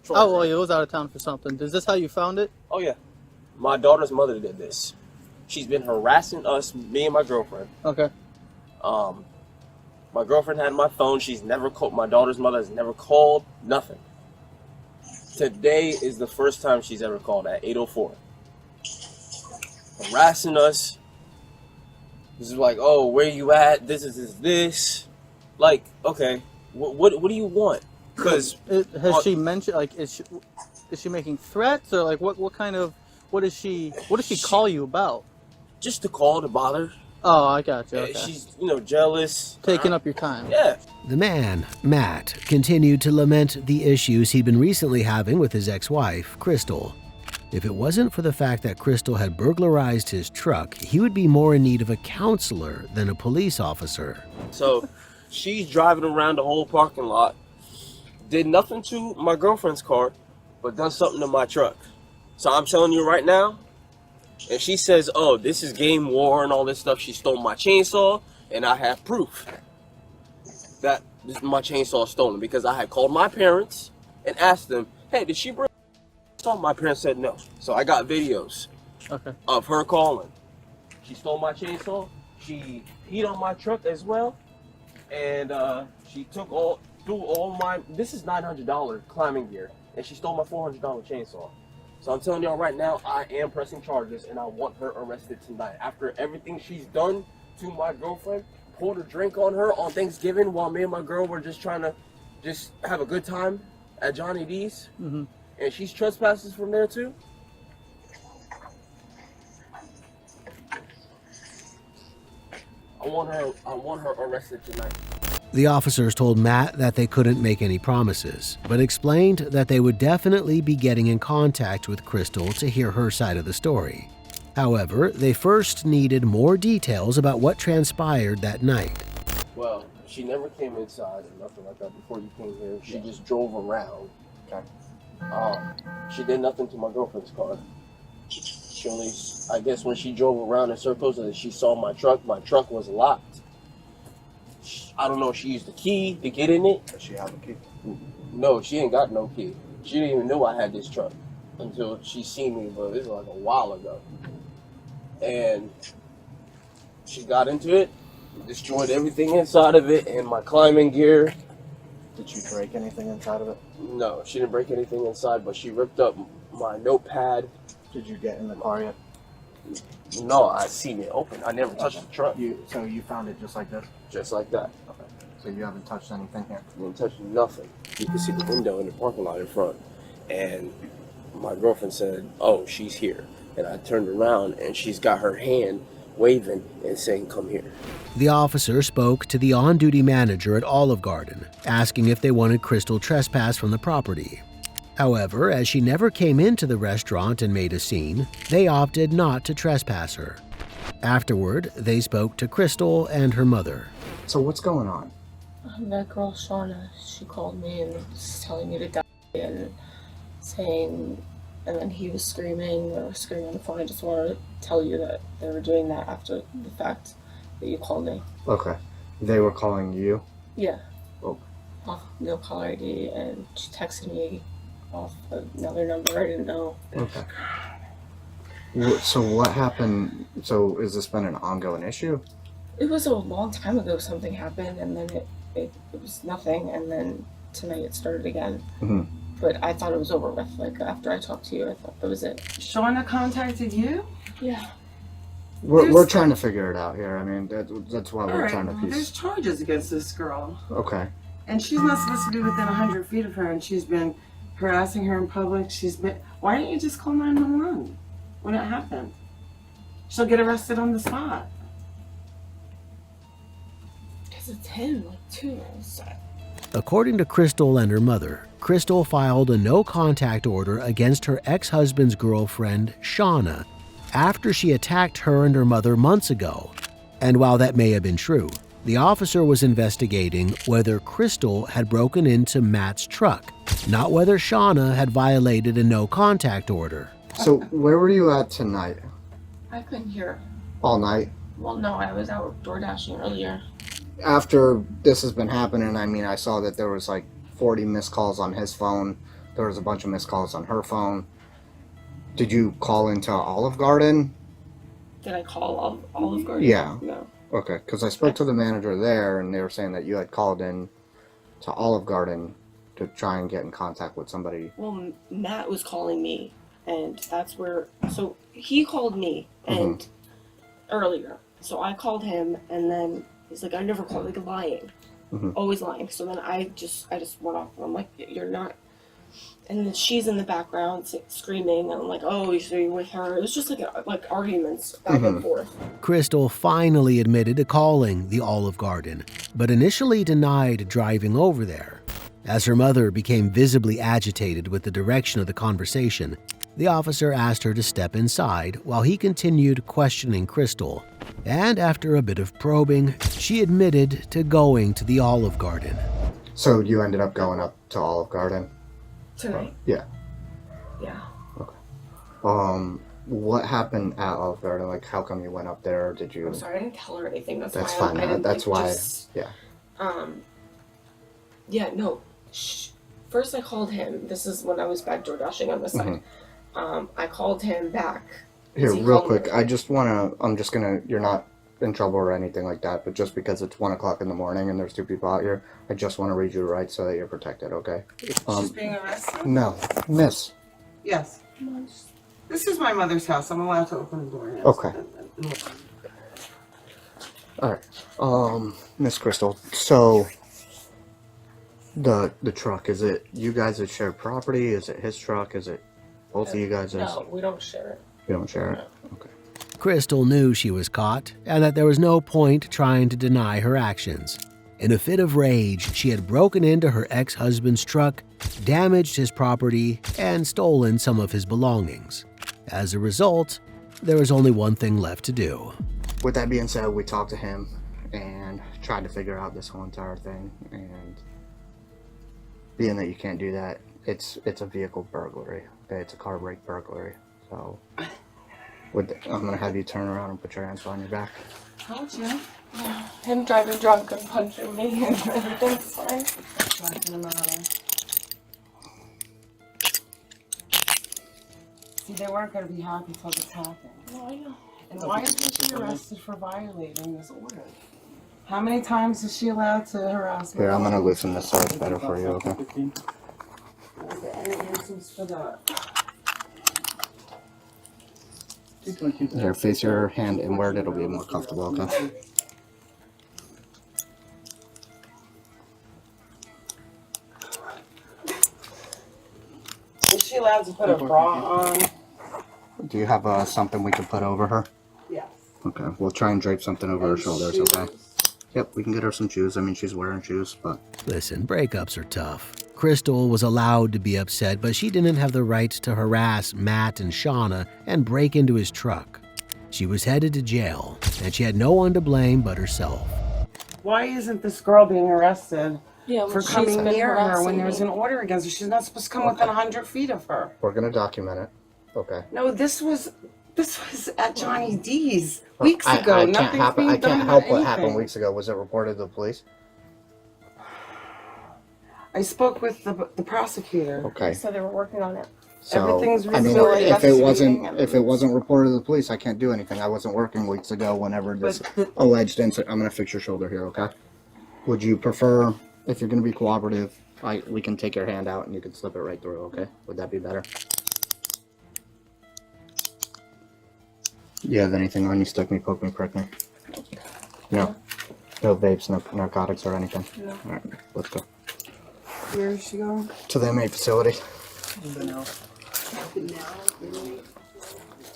Oh, well, he was out of town for something. Is this how you found it? Oh, yeah. My daughter's mother did this. She's been harassing us, me and my girlfriend. Okay. My girlfriend had my phone. She's never called. My daughter's mother has never called. Nothing. Today is the first time she's ever called at 8:04. Harassing us. This is like, oh, where you at? This. Like, okay, what do you want? Because has she mentioned, like, is she making threats, or like what does she call you about? Just to call to bother. Oh, I got you. Okay. She's, jealous. Taking up your time. Yeah. The man, Matt, continued to lament the issues he'd been recently having with his ex-wife, Crystal. If it wasn't for the fact that Crystal had burglarized his truck, he would be more in need of a counselor than a police officer. So she's driving around the whole parking lot, did nothing to my girlfriend's car, but done something to my truck. So I'm telling you right now, and she says, oh, this is game war and all this stuff. She stole my chainsaw, and I have proof that my chainsaw is stolen because I had called my parents and asked them, hey, did she bring chainsaw? My parents said no. So I got videos of her calling. She stole my chainsaw. She peed on my truck as well. And she threw all my, this is $900 climbing gear. And she stole my $400 chainsaw. So I'm telling y'all right now, I am pressing charges and I want her arrested tonight. After everything she's done to my girlfriend, poured a drink on her on Thanksgiving while me and my girl were just trying to have a good time at Johnny D's. Mm-hmm. And she's trespasses from there too. I want her arrested tonight. The officers told Matt that they couldn't make any promises, but explained that they would definitely be getting in contact with Crystal to hear her side of the story. However, they first needed more details about what transpired that night. Well, she never came inside or nothing like that before you came here. She just drove around. She did nothing to my girlfriend's car. She only, I guess when she drove around in circles and she saw my truck was locked. I don't know if she used the key to get in it. Does she have a key? No, she ain't got no key. She didn't even know I had this truck until she seen me, but this was like a while ago. And she got into it, destroyed everything inside of it, and my climbing gear. Did she break anything inside of it? No, she didn't break anything inside, but she ripped up my notepad. Did you get in the car yet? No, I seen it open. I never touched the truck. So you found it just like this? Just like that. Okay. So you haven't touched anything here? I didn't touch nothing. You can see the window in the parking lot in front. And my girlfriend said, oh, she's here. And I turned around and she's got her hand waving and saying, come here. The officer spoke to the on-duty manager at Olive Garden, asking if they wanted Crystal trespassed from the property. However, as she never came into the restaurant and made a scene, they opted not to trespass her. Afterward, they spoke to Crystal and her mother. So what's going on? That girl, Shauna, she called me and was telling me to die and saying and then he was screaming or screaming on the phone. I just wanted to tell you that they were doing that after the fact that you called me. Okay. They were calling you? Yeah. Oh. Off no caller ID, and she texted me off another number I didn't know. Okay. So what happened? So has this been an ongoing issue? It was a long time ago something happened, and then it was nothing, and then tonight it started again. Mm-hmm. But I thought it was over with. Like, after I talked to you, I thought that was it. Shauna contacted you? Yeah. We're trying to figure it out here. I mean, that's why we're Alright, trying to well, piece. there's charges against this girl. Okay. And she's not supposed to be within 100 feet of her, and she's been harassing her in public. Why didn't you just call 911 when it happened? She'll get arrested on the spot. Because it's him, like, too. According to Crystal and her mother, Crystal filed a no-contact order against her ex-husband's girlfriend, Shauna, after she attacked her and her mother months ago. And while that may have been true, the officer was investigating whether Crystal had broken into Matt's truck, not whether Shauna had violated a no-contact order. So where were you at tonight? I couldn't hear. All night? Well, no, I was out door dashing earlier. After this has been happening, I mean, I saw that there was like 40 missed calls on his phone. There was a bunch of missed calls on her phone. Did you call into Olive Garden? Did I call Olive Garden? Yeah. No. Okay, because I spoke to the manager there, and they were saying that you had called in to Olive Garden to try and get in contact with somebody. Well, Matt was calling me, and that's where. So he called me and earlier. So I called him, and then he's like, "I never called," like lying, always lying. So then I just went off. And I'm like, "You're not." And then she's in the background screaming, and I'm like, "Oh, so you're with her?" It was just like arguments back and forth. Crystal finally admitted to calling the Olive Garden, but initially denied driving over there. As her mother became visibly agitated with the direction of the conversation, the officer asked her to step inside while he continued questioning Crystal. And after a bit of probing, she admitted to going to the Olive Garden. So you ended up going up to Olive Garden? Tonight? Yeah. Yeah. Okay. What happened at Olive Garden? Like, how come you went up there? Did you? I'm sorry, I didn't tell her anything. That's why fine. I didn't, That's like, why. just, Yeah. Yeah, no. First I called him. This is when I was back door dashing on this side. I called him back. Here, real quick. I'm just gonna. You're not in trouble or anything like that, but just because it's 1 o'clock in the morning and there's two people out here, I just want to read you the rights so that you're protected. Okay. She's being arrested? No, Miss. Yes. This is my mother's house. I'm allowed to open the door. Yes. Okay. All right. Miss Crystal. So the truck, is it you guys that share property? Is it his truck? Is it both of you guys? No, we don't share it. You don't share it? Okay. Crystal knew she was caught and that there was no point trying to deny her actions. In a fit of rage, she had broken into her ex-husband's truck, damaged his property, and stolen some of his belongings. As a result, there was only one thing left to do. With that being said, we talked to him and tried to figure out this whole entire thing, and being that you can't do that, it's a vehicle burglary. Okay, it's a car brake burglary. So I'm gonna have you turn around and put your hands behind your back. Told you. Him driving drunk and punching me and everything's fine. Nothing matter. See, they weren't going to be happy till this happened. No, I know. And why isn't she arrested for violating this order? How many times is she allowed to harass me? Here, I'm gonna loosen this so it's better for you, okay? Any answers for that? Here, face your hand inward, it'll be more comfortable, okay? Is she allowed to put a bra on? Do you have something we can put over her? Yes. Okay, we'll try and drape something over her shoulders, okay? Yep, we can get her some shoes. I mean, she's wearing shoes, but... Listen, breakups are tough. Crystal was allowed to be upset, but she didn't have the right to harass Matt and Shauna and break into his truck. She was headed to jail, and she had no one to blame but herself. Why isn't this girl being arrested Yeah, for she's coming been near her harassing when there's me. an order against her. She's not supposed to come within 100 feet of her. We're gonna document it. Okay. No, this was at Johnny D's weeks ago. I can't Nothing's happen. being I done can't about help what anything. happened weeks ago. Was it reported to the police? I spoke with the prosecutor. Okay. So they were working on it. So Everything's I mean, reasonable if it wasn't reported to the police, I can't do anything. I wasn't working weeks ago. Whenever this alleged incident, I'm gonna fix your shoulder here. Okay. Would you prefer, if you're gonna be cooperative, we can take your hand out and you can slip it right through. Okay. Would that be better? You have anything on you? Stick me, poke me, prick me. No. No vapes, no narcotics or anything. No. All right. Let's go Where is she going? to the inmate facility.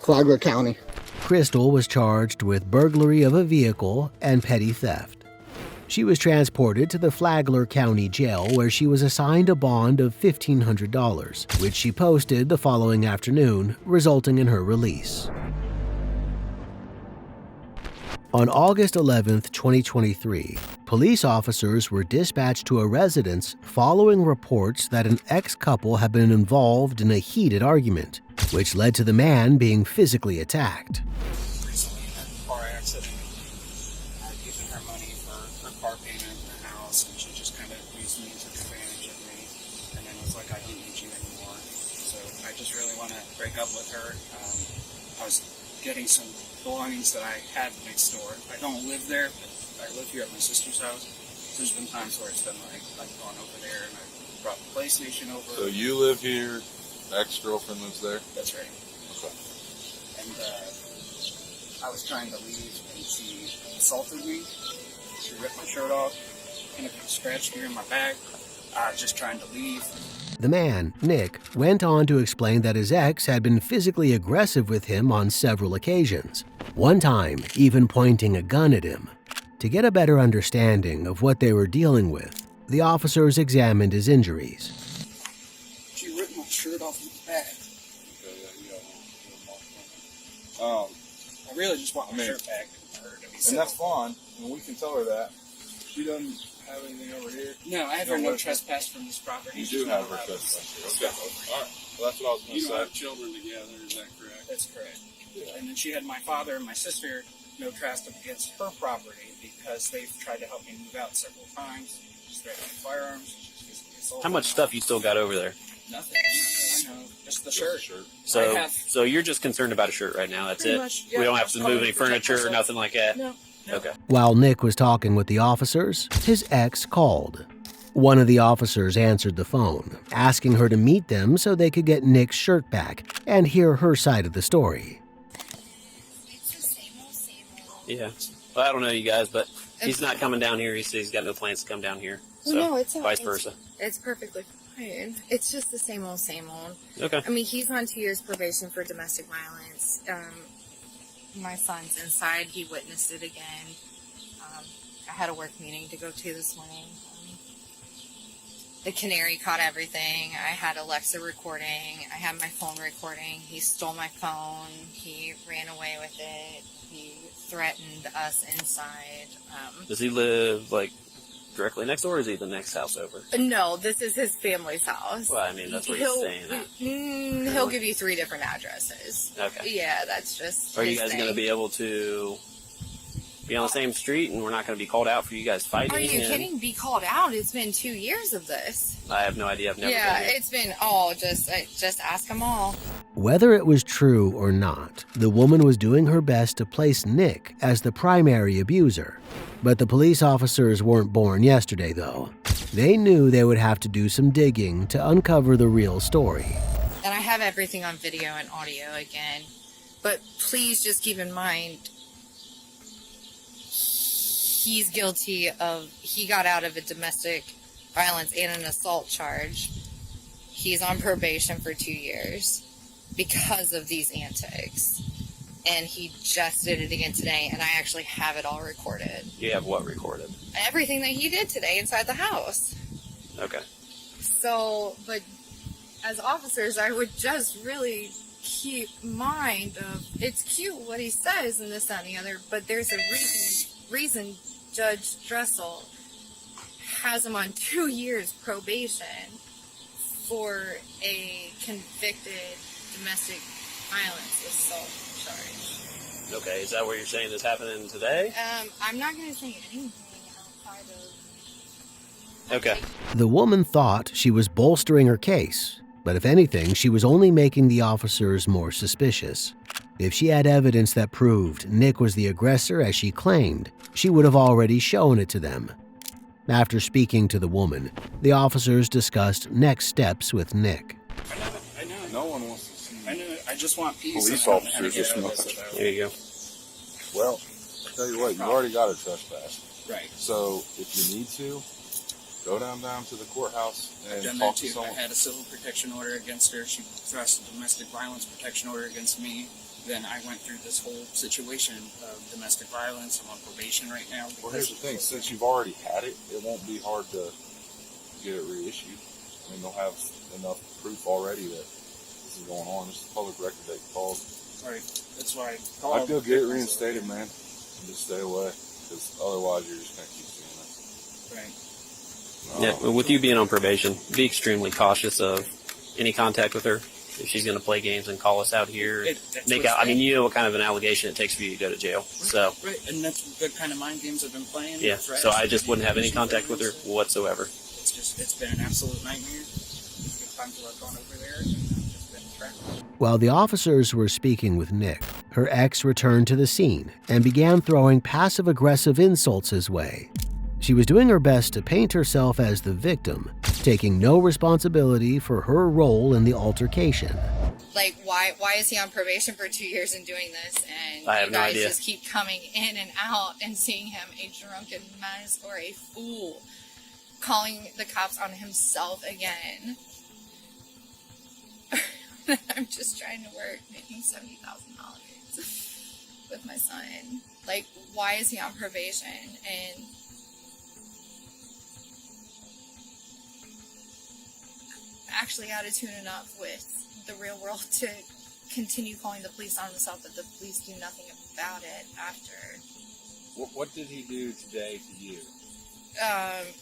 Flagler County. Crystal was charged with burglary of a vehicle and petty theft. She was transported to the Flagler County Jail where she was assigned a bond of $1,500, which she posted the following afternoon, resulting in her release. On August 11, 2023, police officers were dispatched to a residence following reports that an ex-couple had been involved in a heated argument, which led to the man being physically attacked. Recently had a car accident. I'd given her money for her car payment in the house, and she just kind of used me and took advantage of me, and then was like, I don't need you anymore. So I just really want to break up with her. I was getting some belongings that I had next door. I don't live there, but I live here at my sister's house. So there's been times where it's been like I've gone over there and I brought the PlayStation over. So you live here, ex-girlfriend lives there? That's right. Okay. And I was trying to leave and she assaulted me. She ripped my shirt off, kind of scratched here in my back. I was just trying to leave. The man, Nick, went on to explain that his ex had been physically aggressive with him on several occasions, one time even pointing a gun at him. To get a better understanding of what they were dealing with, the officers examined his injuries. She ripped my shirt off my back. I really just want my shirt back for her to be And civil. that's fine. And we can tell her that. She doesn't have anything over here. No, I have her no trespass from this property. You She's do not have her allowed to trespass. step Okay. over All right. Well, that's what I was going to say. You don't have children together, is that correct? That's correct. And then she had my father and my sister no trespass against her property because they've tried to help me move out several times. She's threatening firearms. She's physically assaulted. How much stuff you still got over there? Nothing. I know. Just the shirt. So, so you're just concerned about a shirt right now. That's Pretty it. much, yeah. We don't have to move any Protect furniture or myself. nothing like that. No. Okay. While Nick was talking with the officers, his ex called. One of the officers answered the phone, asking her to meet them so they could get Nick's shirt back and hear her side of the story. Yeah. Well, I don't know you guys, but he's not coming down here. He says he's got no plans to come down here. So No, it's not. vice versa. It's perfectly fine. It's just the same old, same old. Okay. I mean, he's on 2 years probation for domestic violence. My son's inside. He witnessed it again. I had a work meeting to go to this morning. The canary caught everything. I had Alexa recording. I had my phone recording. He stole my phone. He ran away with it. He threatened us inside. Does he live like directly next door, or is he the next house over? No, this is his family's house. Well, I mean, that's where he's staying at. He'll give you 3 different addresses. Okay. Yeah, that's just. Are you his guys thing. going to be able to be on the same street, and we're not going to be called out for you guys fighting? Are you and- kidding? Be called out. It's been 2 years of this. I have no idea. I've never Yeah, been here. it's been just ask them all. Whether it was true or not, the woman was doing her best to place Nick as the primary abuser. But the police officers weren't born yesterday, though. They knew they would have to do some digging to uncover the real story. And I have everything on video and audio again. But please just keep in mind, he's guilty of, he got out of a domestic violence and an assault charge. He's on probation for 2 years because of these antics. And he just did it again today, and I actually have it all recorded. You have what recorded? Everything that he did today inside the house. Okay. So, but as officers, I would just really keep mind of, it's cute what he says and this, that, and the other, but there's a reason Judge Dressel has him on 2 years probation for a convicted domestic violence assault charge. Okay, is that what you're saying is happening today? I'm not going to say anything outside of... Okay. The woman thought she was bolstering her case, but if anything, she was only making the officers more suspicious. If she had evidence that proved Nick was the aggressor as she claimed, she would have already shown it to them. After speaking to the woman, the officers discussed next steps with Nick. I know. No one wants to see I know. I just want peace. police and I don't know how to officers get this out of much. this without- There you go. Well, I'll tell you what, you already got a trespass. Right. So if you need to, go down to the courthouse I've and done talk that to too. I someone. had a civil protection order against her. She thrust a domestic violence protection order against me. Then I went through this whole situation of domestic violence. I'm on probation right now. Well, here's the thing. Since you've already had it, it won't be hard to get it reissued. I mean, they'll have enough proof already that this is going on. This is public record they called. Right. That's why I called. I'd go get it reinstated, man. And just stay away. Because otherwise, you're just going to keep seeing this. Right. Yeah, well, with you being on probation, be extremely cautious of any contact with her. If she's going to play games and call us out here, That's make what's out. I mean, great. you know what kind of an allegation it takes for you to go to jail. So, Right. And that's the kind of mind games I've been playing. yeah. Threats, So I just wouldn't have any contact with her whatsoever. It's been an absolute nightmare. There's been times where I've gone over there and I've just been trapped. While the officers were speaking with Nick, her ex returned to the scene and began throwing passive-aggressive insults his way. She was doing her best to paint herself as the victim, taking no responsibility for her role in the altercation. Like, why is he on probation for 2 years and doing this? And I have you no guys idea. just keep coming in and out and seeing him a drunken mess or a fool, calling the cops on himself again. I'm just trying to work, making $70,000 with my son. Like, why is he on probation? And actually out of tune enough with the real world to continue calling the police on himself, but the police do nothing about it after. What did he do today to you?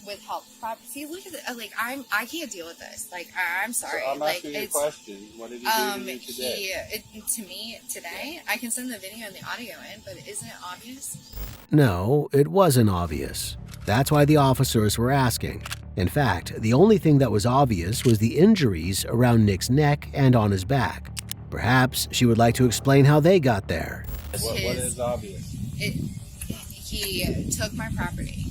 Withheld property. See, look at it. Like, I can't deal with this. Like, I'm sorry. So I'm like, asking you a it's question. What did he do to you today? To me today, I can send the video and the audio in, but isn't it obvious? No, it wasn't obvious. That's why the officers were asking. In fact, the only thing that was obvious was the injuries around Nick's neck and on his back. Perhaps she would like to explain how they got there. What is obvious? He took my property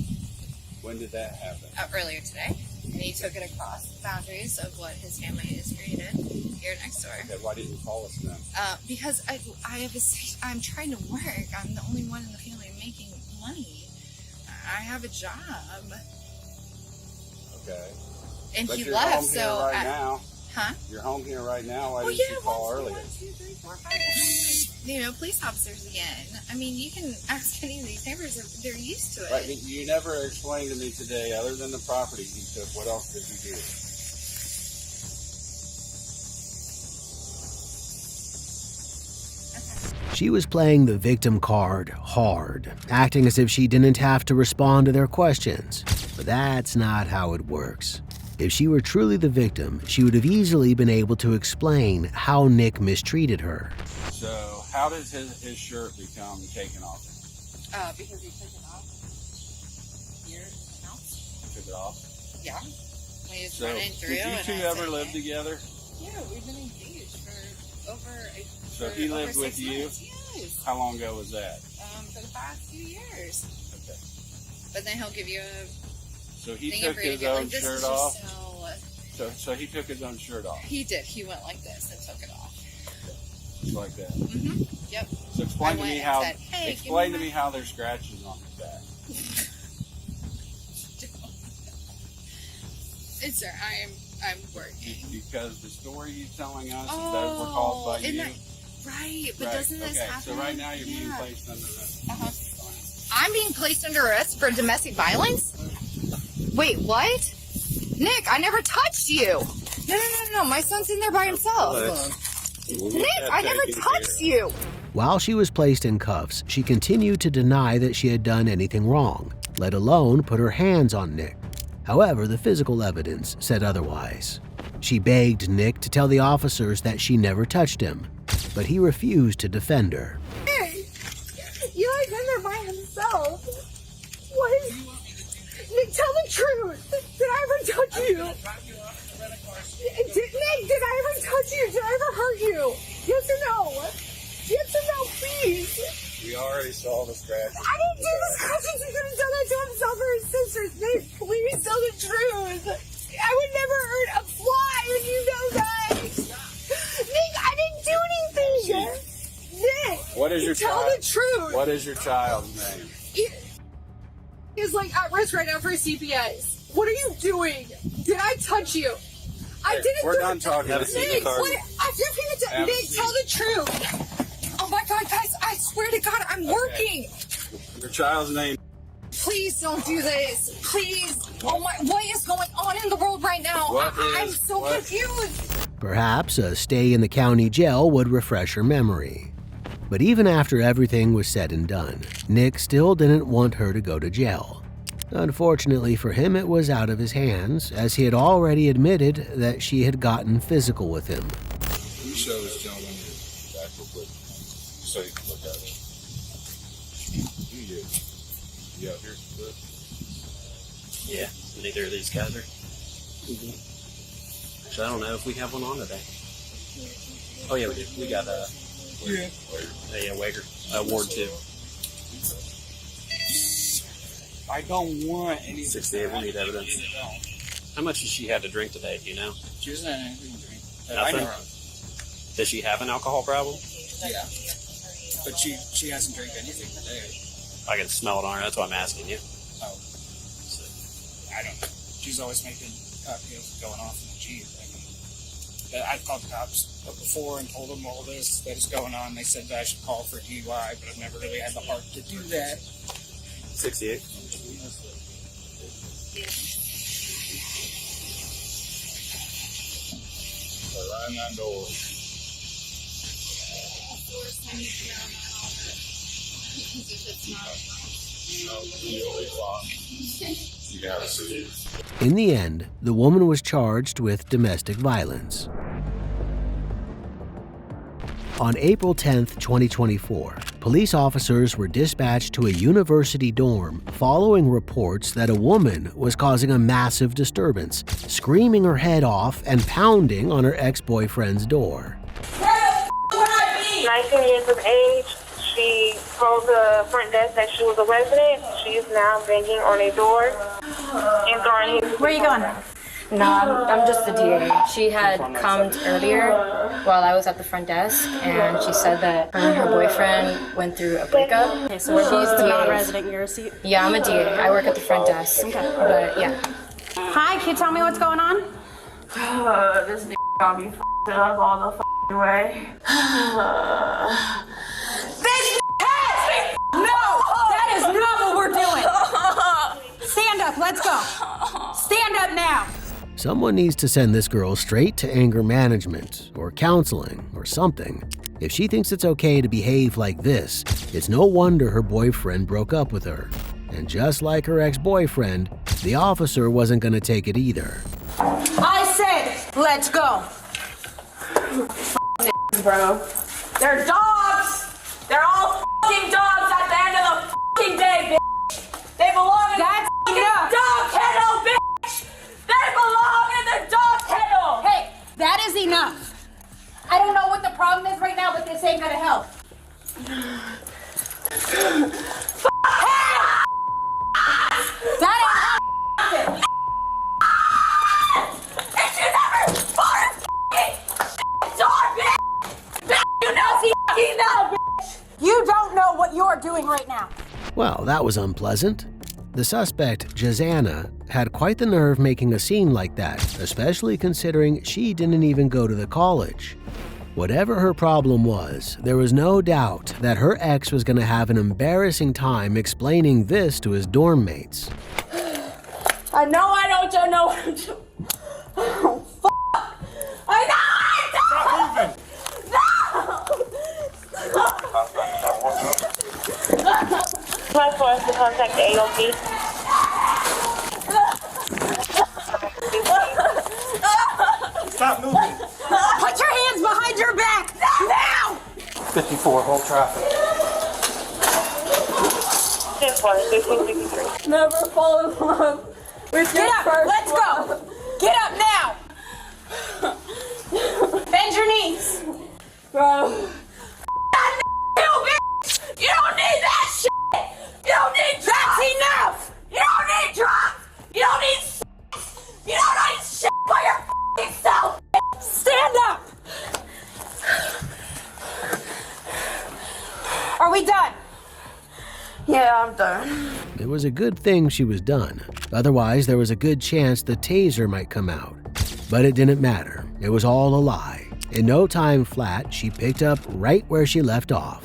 When did that happen? earlier today, and he took it across the boundaries of what his family has created here next door. Okay, why didn't you call us then? Because I'm trying to work. I'm the only one in the family making money. I have a job. Okay. And But he you're left, home here so right now. Huh? You're home here right now. Why Oh, didn't you call 1, 2, earlier? 1, 2, 3, 4, 5. You know, police officers again. I mean, you can ask any of these neighbors; they're used to it. Right, but you never explained to me today, other than the property he took, what else did he do? She was playing the victim card hard, acting as if she didn't have to respond to their questions. But that's not how it works. If she were truly the victim, she would have easily been able to explain how Nick mistreated her. So, how does his shirt become taken off? Because he took it off here in the house. Took it off? Yeah. When he was So, running through. did you and two I ever said, live together? Yeah, we've been engaged for over. So he lived over with 6 you? months. Yes. How long ago was that? For the past few years. Okay. But then he'll give you a. So he thing took for you to his get, like, own this is shirt just off? so- So he took his own shirt off? He did. He went like this and took it off. Just like that? Mm-hmm. Yep. So explain I to went me and how. said, "Hey, give explain me to me how there's scratches on his back. It's sir. I'm working. Because the story you're telling us is those were caused by isn't you. that- right? But Right, doesn't this okay, happen? So right now you're being Yeah. placed under arrest. I'm being placed under arrest for domestic violence? Wait, what? Nick, I never touched you. No. My son's in there by himself. Nick, I never touched you. While she was placed in cuffs, she continued to deny that she had done anything wrong, let alone put her hands on Nick. However, the physical evidence said otherwise. She begged Nick to tell the officers that she never touched him, but he refused to defend her. Hey, you ain't been there by himself. What? Nick, tell the truth. Did I ever touch you? Nick, did I ever touch you? Did I ever hurt you? Yes or no? Yes or no, please. We already saw the scratch. I didn't do the scratches. He could have done that to himself or his sisters. Nick, please tell the truth. I would never hurt a fly, and you know that. Nick, I didn't do anything. Nick, What is your tell child? the truth. What is your child's name? He's like at risk right now for CPS. What are you doing? Did I touch you? I didn't. We're done talking. Nick, I just need to Nick, tell the truth. Oh my God, guys! I swear to God, I'm working. Your child's name. Please don't do this. Please. Oh my, what is going on in the world right now? I'm so confused. Perhaps a stay in the county jail would refresh her memory. But even after everything was said and done, Nick still didn't want her to go to jail. Unfortunately for him, it was out of his hands, as he had already admitted that she had gotten physical with him. Can you show this gentleman your back real quick? So you can look at it. You out here? Yeah, neither of these guys are. Actually, I don't know if we have one on today. Oh yeah, we do. We got Wager, Ward 2. I don't want any. 68, we need evidence. How much did she have to drink today, do you know? She doesn't have anything to drink. I Nothing? know her. Does she have an alcohol problem? Yeah. But she hasn't drank anything today. I can smell it on her, that's why I'm asking you. Oh. I don't know. She's always making cocktails going off in the Jeep. I've called the cops before and told them all this that is going on. They said that I should call for DUI, but I've never really had the heart to do that. 68. Around that door. You gotta see it. In the end, the woman was charged with domestic violence. On April 10, 2024, police officers were dispatched to a university dorm following reports that a woman was causing a massive disturbance, screaming her head off and pounding on her ex-boyfriend's door. 19 years of age. She told the front desk that she was a resident. She is now banging on a door and throwing his... Where are you going? No, I'm just the DA. She had come earlier while I was at the front desk, and she said that her and her boyfriend went through a breakup. Okay, so she's the non-resident. You're a C? Yeah, I'm a DA. I work at the front desk. Okay. But yeah. Hi, can you tell me what's going on? This nigga got me f***ed up all the f***ing way. This has me. No, that is not what we're doing. Stand up. Let's go. Stand up now. Someone needs to send this girl straight to anger management or counseling or something. If she thinks it's okay to behave like this, it's no wonder her boyfriend broke up with her. And just like her ex-boyfriend, the officer wasn't going to take it either. I said, let's go. Bro. They're dogs. They're all f***ing dogs at the end of the f***ing day, bitch. They belong in the enough. dog kennel, bitch. They belong in the dog kennel. Hey, that is enough. I don't know what the problem is right now, but this ain't gonna help. That ain't And you never fought a f***ing dog, bitch. Bitch, you know she f***ing know, bitch. You don't know what you're doing right now. Well, that was unpleasant. The suspect, Jazana, had quite the nerve making a scene like that, especially considering she didn't even go to the college. Whatever her problem was, there was no doubt that her ex was going to have an embarrassing time explaining this to his dorm mates. I know I don't know what I'm doing. Oh, fuck. I know I don't. Plus for us to contact the AOP. 54, whole traffic. Never fall in love with your Get up, first let's love. go. Get up now. Bend your knees. Bro. You, bitch. You don't need that shit. You don't need drugs. That's enough. You don't need drugs. You don't need sex. You don't need shit for your fucking self. Stand up. Are we done? Yeah, I'm done. It was a good thing she was done. Otherwise, there was a good chance the taser might come out. But it didn't matter. It was all a lie. In no time flat, she picked up right where she left off.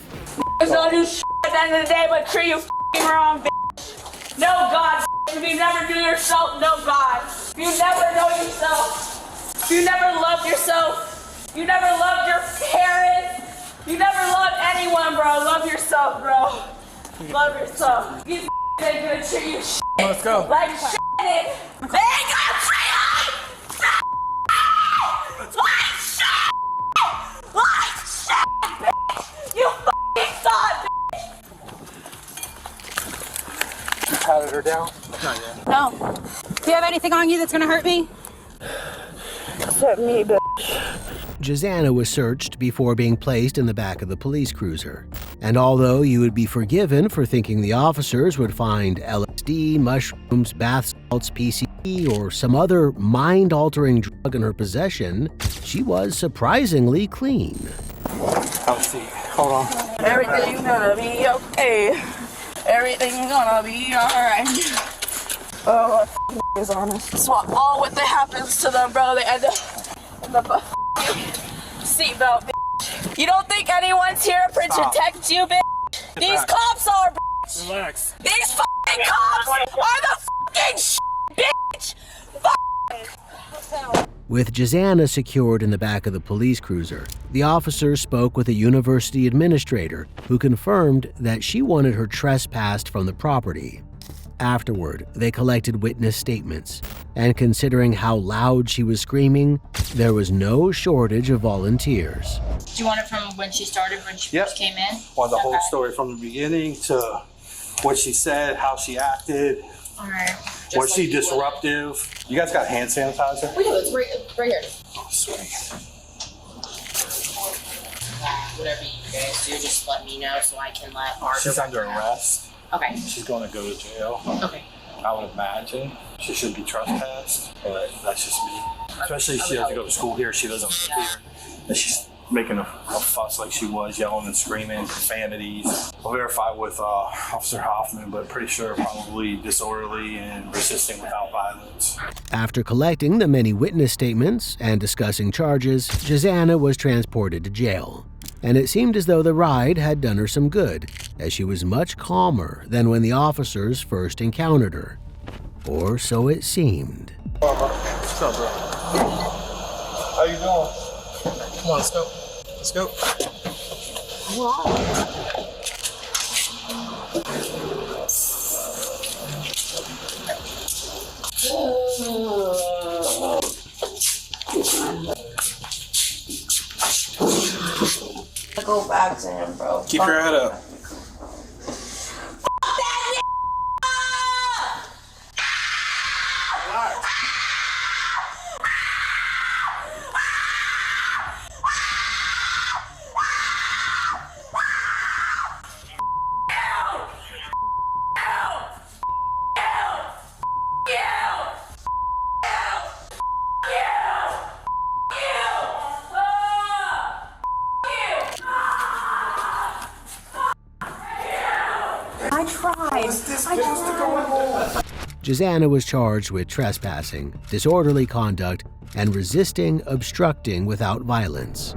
There's no do shit at the end of the day but treat you f***ing wrong, bitch. No God, if you never do yourself, no God. If you never know yourself, if you never loved yourself, you never loved your parents, you never loved anyone, bro. Love yourself, bro. Love yourself. These ain't gonna treat you shit. Let's go. Like shit. They ain't gonna treat you like shit. Like shit, bitch. You f***ing saw it, bitch. You patted her down? Not yet. No. Do you have anything on you that's gonna hurt me? Except me, bitch. Jazana was searched before being placed in the back of the police cruiser. And although you would be forgiven for thinking the officers would find LSD, mushrooms, bath salts, PCP, or some other mind-altering drug in her possession, she was surprisingly clean. I'll see. Hold on. Everything's gonna be okay. Everything's gonna be alright. Oh, is honest. So all what that happens to them, bro, they end up in the seatbelt, bitch. You don't think anyone's here to protect you, bitch? These cops are, bitch. Relax. These fucking cops are the fucking bitch. With Jazana secured in the back of the police cruiser, the officers spoke with a university administrator who confirmed that she wanted her trespassed from the property. Afterward, they collected witness statements, and considering how loud she was screaming, there was no shortage of volunteers. Do you want it from when she started, when she first came in? Want the whole story from the beginning to what she said, how she acted. All right. Was she disruptive? You guys got hand sanitizer? We do. It's right here. Oh, sweet. Whatever you guys do, just let me know so I can let our. She's under arrest. Okay. She's going to go to jail. Okay. I would imagine she should be trespassed, but that's just me. Especially if she has to go to school here. She doesn't live here. And she's making a fuss like she was, yelling and screaming, profanities. I'll verify with Officer Hoffman, but pretty sure probably disorderly and resisting without violence. After collecting the many witness statements and discussing charges, Jazana was transported to jail. And it seemed as though the ride had done her some good, as she was much calmer than when the officers first encountered her. Or so it seemed. What's up, bro? How you doing? Come on, let's go. Let's go. Go back to him, bro. Keep your head up. I tried. Jazana was charged with trespassing, disorderly conduct, and resisting obstructing without violence.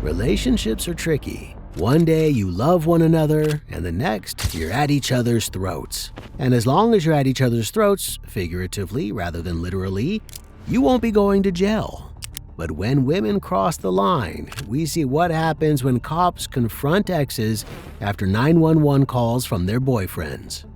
Relationships are tricky. One day you love one another, and the next you're at each other's throats. And as long as you're at each other's throats, figuratively rather than literally, you won't be going to jail. But when women cross the line, we see what happens when cops confront exes after 911 calls from their boyfriends.